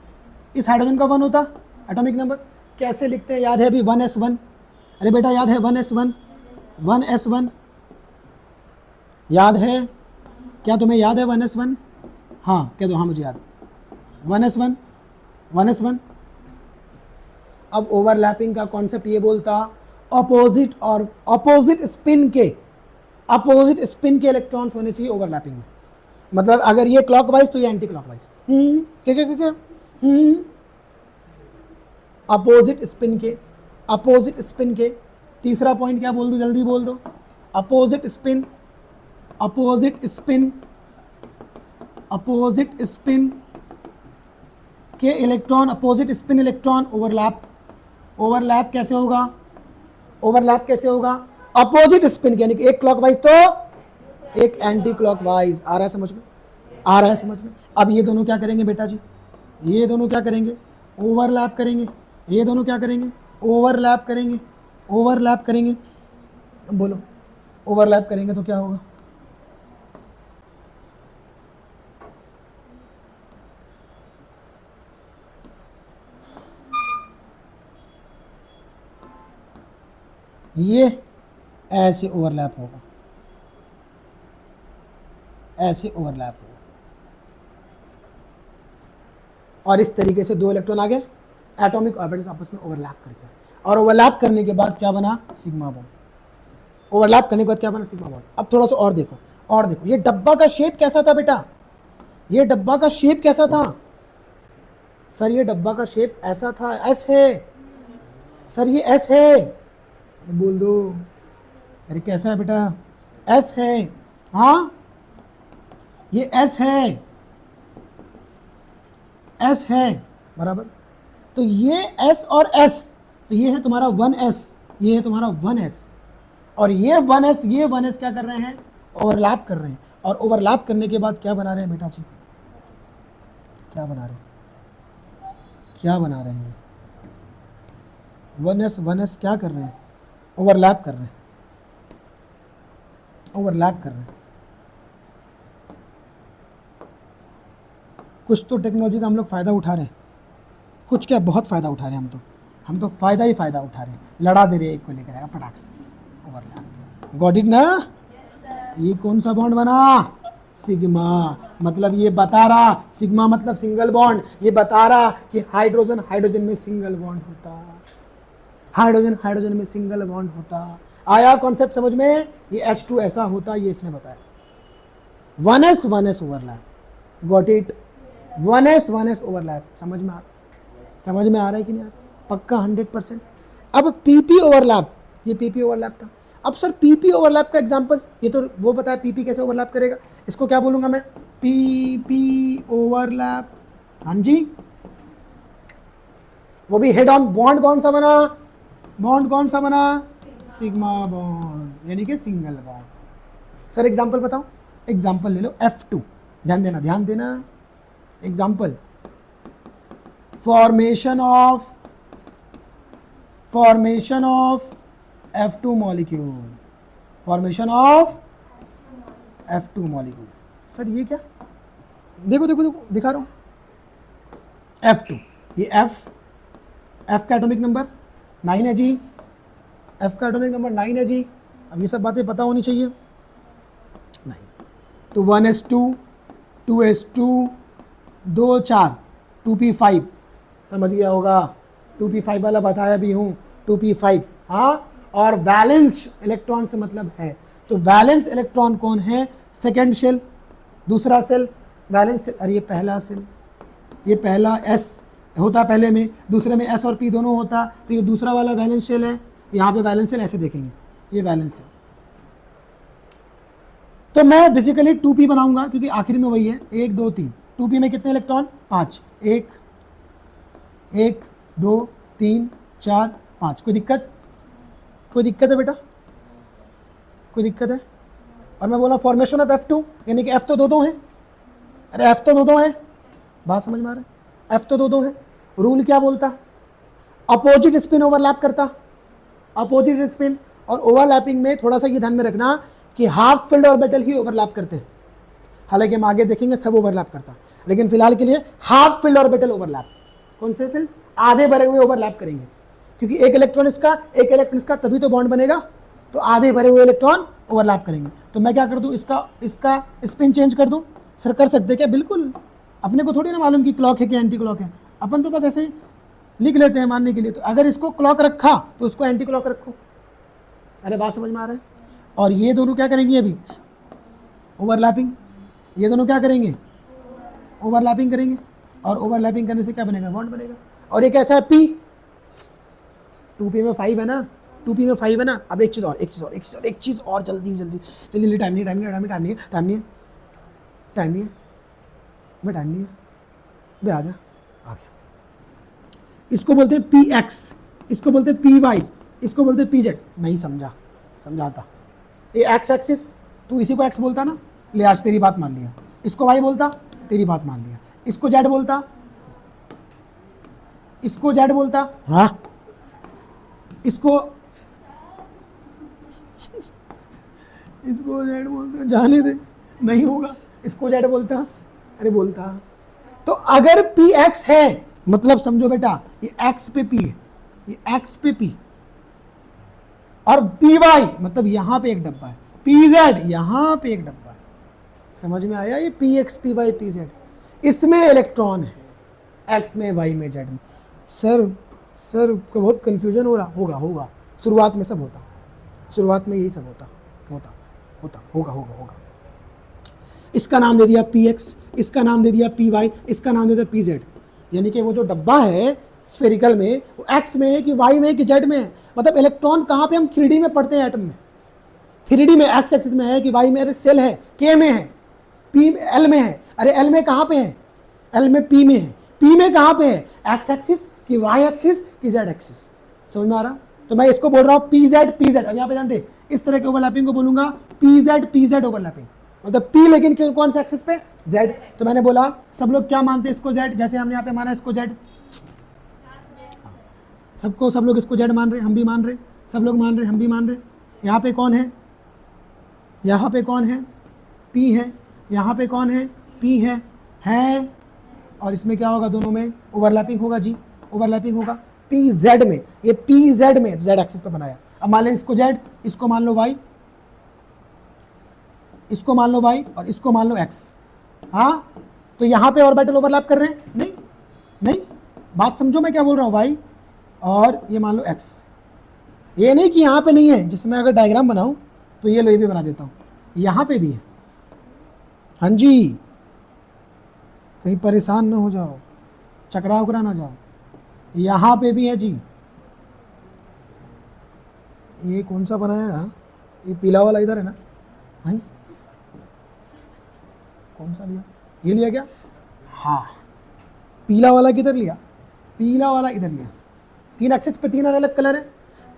[SPEAKER 1] इस हाइड्रोजन का 1 होता एटॉमिक नंबर। कैसे लिखते हैं, याद है अभी 1s1? अरे बेटा याद है 1s1, 1s1 याद है क्या? तुम्हें याद है 1s1? हाँ कह दो हाँ मुझे याद। 1s1, 1s1। अब ओवरलैपिंग का कॉन्सेप्ट ये बोलता अपोजिट और अपोजिट स्पिन के इलेक्ट्रॉन्स होने चाहिए ओवरलैपिंग में। मतलब अगर ये क्लॉकवाइज तो ये एंटी क्लॉकवाइज। क्या अपोजिट स्पिन के। तीसरा पॉइंट क्या बोल दूं, जल्दी बोल दो। अपोजिट स्पिन के electron, opposite spin electron overlap कैसे होगा? अपोजिट स्पिन के, यानी कि एक क्लॉकवाइज तो एक एंटी क्लॉकवाइज। आ रहा है समझ में? अब ये दोनों क्या करेंगे बेटा जी? ये दोनों क्या करेंगे? ओवरलैप करेंगे। ये दोनों क्या करेंगे? ओवरलैप करेंगे। बोलो ओवरलैप करेंगे तो क्या होगा? ये ऐसे ओवरलैप होगा, और इस तरीके से दो इलेक्ट्रॉन आ गए एटॉमिक ऑर्बिटल्स आपस में ओवरलैप करके, और ओवरलैप करने के बाद क्या बना? Sigma bond. अब थोड़ा सा और देखो, ये डब्बा का शेप कैसा था बेटा? ये डब्बा का शेप कैसा था? सर ये डब्बा का शेप ऐसा था, एस है सर, ये एस है, बोल दो। अरे कैसा है बेटा? एस है। हाँ ये एस है बराबर। तो ये एस और एस, तो ये है तुम्हारा 1s, ये है तुम्हारा 1s, और ये 1s क्या कर रहे हैं? ओवरलैप कर रहे हैं। और ओवरलैप करने के बाद क्या बना रहे हैं बेटा जी? क्या बना रहे हैं? 1s क्या कर रहे हैं? ओवरलैप कर रहे हैं। कुछ तो टेक्नोलॉजी का हम लोग फ़ायदा उठा रहे हैं, कुछ क्या बहुत फ़ायदा उठा रहे हैं हम तो फ़ायदा उठा रहे हैं, लड़ा दे रहे हैं एक को लेकर आएगा पटाख से। ओवरलैप, गॉट इट ना? ये कौन सा बॉन्ड बना? सिग्मा। मतलब ये बता रहा, सिग्मा मतलब सिंगल बॉन्ड, ये बता रहा कि हाइड्रोजन में सिंगल बॉन्ड होता, हाइड्रोजन में सिंगल बॉन्ड होता। आया कॉन्सेप्ट समझ में? ये H2 ऐसा होता, ये इसने बताया। 1s overlap, got it? 1s overlap समझ में आ रहा है कि नहीं? पक्का 100%। अब PP ओवरलैप, ये PP ओवरलैप था। अब सर PP ओवरलैप का एग्जांपल, ये तो वो बताया PP कैसे ओवरलैप करेगा, इसको क्या बोलूंगा मैं? PP overlap. हाँ जी, वो भी हेड ऑन बॉन्ड कौन सा बना? सिग्मा बॉन्ड, यानी कि सिंगल बॉन्ड। सर एग्जांपल बताओ, एग्जांपल ले लो F2, ध्यान देना। Example, formation of F2 molecule, sir ये क्या? देखो दिखा रहा हूं। F2, ये F का एटॉमिक नंबर 9 है जी, अब ये सब बातें पता होनी चाहिए। 9 तो 1s2, 2s2, 2 4, 2p5 समझ गया होगा, 2p5 वाला बताया भी हूँ, 2p5। हाँ, और वैलेंस इलेक्ट्रॉन से मतलब है, तो वैलेंस इलेक्ट्रॉन कौन है? सेकेंड शेल, दूसरा सेल, वैलेंस सेल। अरे ये पहला सेल, ये पहला S होता पहले में, दूसरे में S और P दोनों होता, तो ये दूसरा वाला वैलेंस शेल है। यहाँ पे वैलेंस सेल ऐसे देखेंगे, ये वैलेंस सेल। तो मैं बेसिकली 2p बनाऊंगा क्योंकि आखिर में वही है, 1 2 3। 2p में कितने इलेक्ट्रॉन? 5। 1 2 3 4 5। कोई दिक्कत है बेटा? कोई दिक्कत है? और मैं बोला फॉर्मेशन ऑफ F2, यानी कि F तो दो हैं। अरे F तो दो हैं, बात समझ में आ रहा है? F तो दो हैं। रूल क्या बोलता? अपोजिट स्पिन ओवरलैप करता, अपोजिट स्पिन। और ओवरलैपिंग में थोड़ा सा ये ध्यान में रखना कि हाफ फील्ड ऑर्बिटल ही ओवरलैप करते हैं, हालांकि हम आगे देखेंगे सब ओवरलैप करता, लेकिन फिलहाल के लिए हाफ फील्ड ऑर्बिटल ओवरलैप। कौन से फील्ड? आधे भरे हुए ओवरलैप करेंगे, क्योंकि एक इलेक्ट्रॉन इसका एक इलेक्ट्रॉन इसका, तभी तो बॉन्ड बनेगा। तो आधे भरे हुए इलेक्ट्रॉन ओवरलैप करेंगे। तो मैं क्या कर दूं, इसका स्पिन चेंज कर दूं? सर कर सकते क्या? बिल्कुल। अपने को थोड़ी ना मालूम कि क्लॉक है कि एंटी क्लॉक है, अपन तो बस ऐसे ही लिख लेते हैं मानने के लिए। तो अगर इसको क्लॉक रखा तो उसको एंटी क्लॉक रखो। अरे बात समझ में आ रहा है? और ये दोनों क्या करेंगे अभी? ओवरलैपिंग। ये दोनों क्या करेंगे? ओवरलैपिंग करेंगे। और ओवरलैपिंग करने से क्या बनेगा? बॉन्ड बनेगा। और ये कैसा है? पी 2p में 5 है ना, 2p में 5 है ना। अब एक चीज़ और जल्दी चलिए, टाइम नहीं है बे, आ गया। इसको बोलते हैं px, इसको बोलते हैं py, इसको बोलते हैं pz। नहीं समझाता। ये x एक्सिस, तू इसी को x बोलता ना, ले आज तेरी बात मान लिया। इसको y बोलता, तेरी बात मान लिया। इसको z बोलता, हाँ। इसको z बोलता, जाने दे, नहीं होगा। इसको z बोलता, अरे बोलता। तो अगर px है, मतलब समझो बेटा ये x पे p है, ये x पे p, और py मतलब यहां पे एक डब्बा है, pz यहां पे एक डब्बा है। समझ में आया? ये px py pz, इसमें इलेक्ट्रॉन है, x में, y में, z में। सर को बहुत कंफ्यूजन हो रहा होगा। शुरुआत में सब होता, शुरुआत में यही सब होगा। इसका नाम दे दिया px, इसका नाम दे दिया py, इसका नाम दे दिया pz। यानी कि वो जो डब्बा है स्फेरिकल में, वो x में है कि y में है कि z में है। मतलब इलेक्ट्रॉन कहाँ पे हम 3D में पढ़ते हैं एटम में, 3D में x एक्सिस में है कि y में, अरे सेल है k में है, p l में है। अरे l में कहाँ पे है? l में p में है। p में कहाँ पे है? x एक्सिस कि y एक्सिस कि z एक्सिस। समझ में आ रहा? तो मैं इसको बोल रहा हूँ pz। अब यहाँ पे जानते इस तरह के ओवरलैपिंग को बोलूंगा pz ओवरलैपिंग, मतलब p लेकिन कौन से एक्सिस पे? z। तो मैंने बोला सब लोग क्या मानते हैं इसको? z। जैसे हमने यहाँ पे माना इसको z, सब लोग इसको z मान रहे, हम भी मान रहे, सब लोग मान रहे, हम भी मान रहे। यहाँ पे कौन है? यहाँ पे कौन है? p है। यहाँ पे कौन है? p है। और इसमें क्या होगा? दोनों में ओवरलैपिंग होगा जी, ओवरलैपिंग होगा pz में। ये pz में z एक्सिस पे बनाया। अब मान लें इसको z, इसको मान लो y, इसको मान लो y और इसको मान लो x। हाँ, तो यहाँ पे ऑर्बिटल ओवरलैप कर रहे हैं? नहीं, बात समझो मैं क्या बोल रहा हूँ। y और ये मान लो x, ये नहीं कि यहाँ पे नहीं है। जिसमें अगर डायग्राम बनाऊँ तो ये लो, ये भी बना देता हूँ, यहाँ पे भी है। हाँ जी, कहीं परेशान ना हो जाओ, चकरा उकरा ना जाओ। यहाँ पे भी है जी। ये कौन सा बनाया है? ये पीला वाला इधर है ना भाई, कौन सा लिया? ये लिया क्या? हाँ, पीला वाला किधर लिया? पीला वाला इधर लिया। 3 एक्सिस पे 3 अलग कलर है,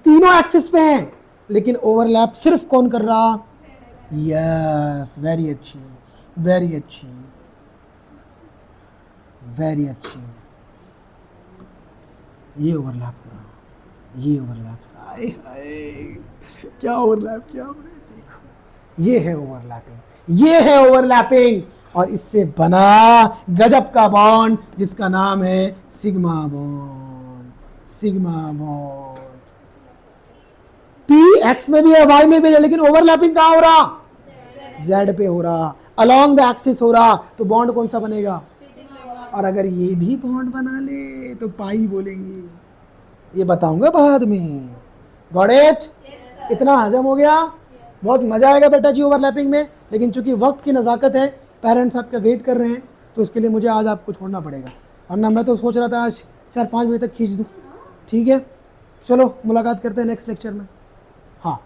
[SPEAKER 1] तीनों एक्सिस पे हैं, लेकिन ओवरलैप सिर्फ कौन कर रहा? यस, वेरी अच्छी। ये ओवरलैप हो रहा, ये ओवरलैप। क्या ओवरलैप किया हमने, देखो ये है ओवरलैपिंग। और इससे बना गजब का बॉन्ड जिसका नाम है सिग्मा बॉन्ड। p x में भी है, y में भी है, लेकिन ओवरलैपिंग कहाँ हो रहा? z पे हो रहा, अलोंग द एक्सिस हो रहा। तो बॉन्ड कौन सा बनेगा? और अगर ये भी बॉन्ड बना ले तो पाई बोलेंगे, ये बताऊंगा बाद में। Got it? इतना हजम हो गया? बहुत मजा आएगा बेटा जी ओवरलैपिंग में। लेकिन चूंकि वक्त की नज़ाकत है, पेरेंट्स आपके वेट कर रहे हैं, तो उसके लिए मुझे आज आपको छोड़ना पड़ेगा। वरना मैं तो सोच रहा था आज 4-5 बजे तक खींच दूँ। ठीक है, चलो मुलाकात करते हैं नेक्स्ट लेक्चर में। हाँ।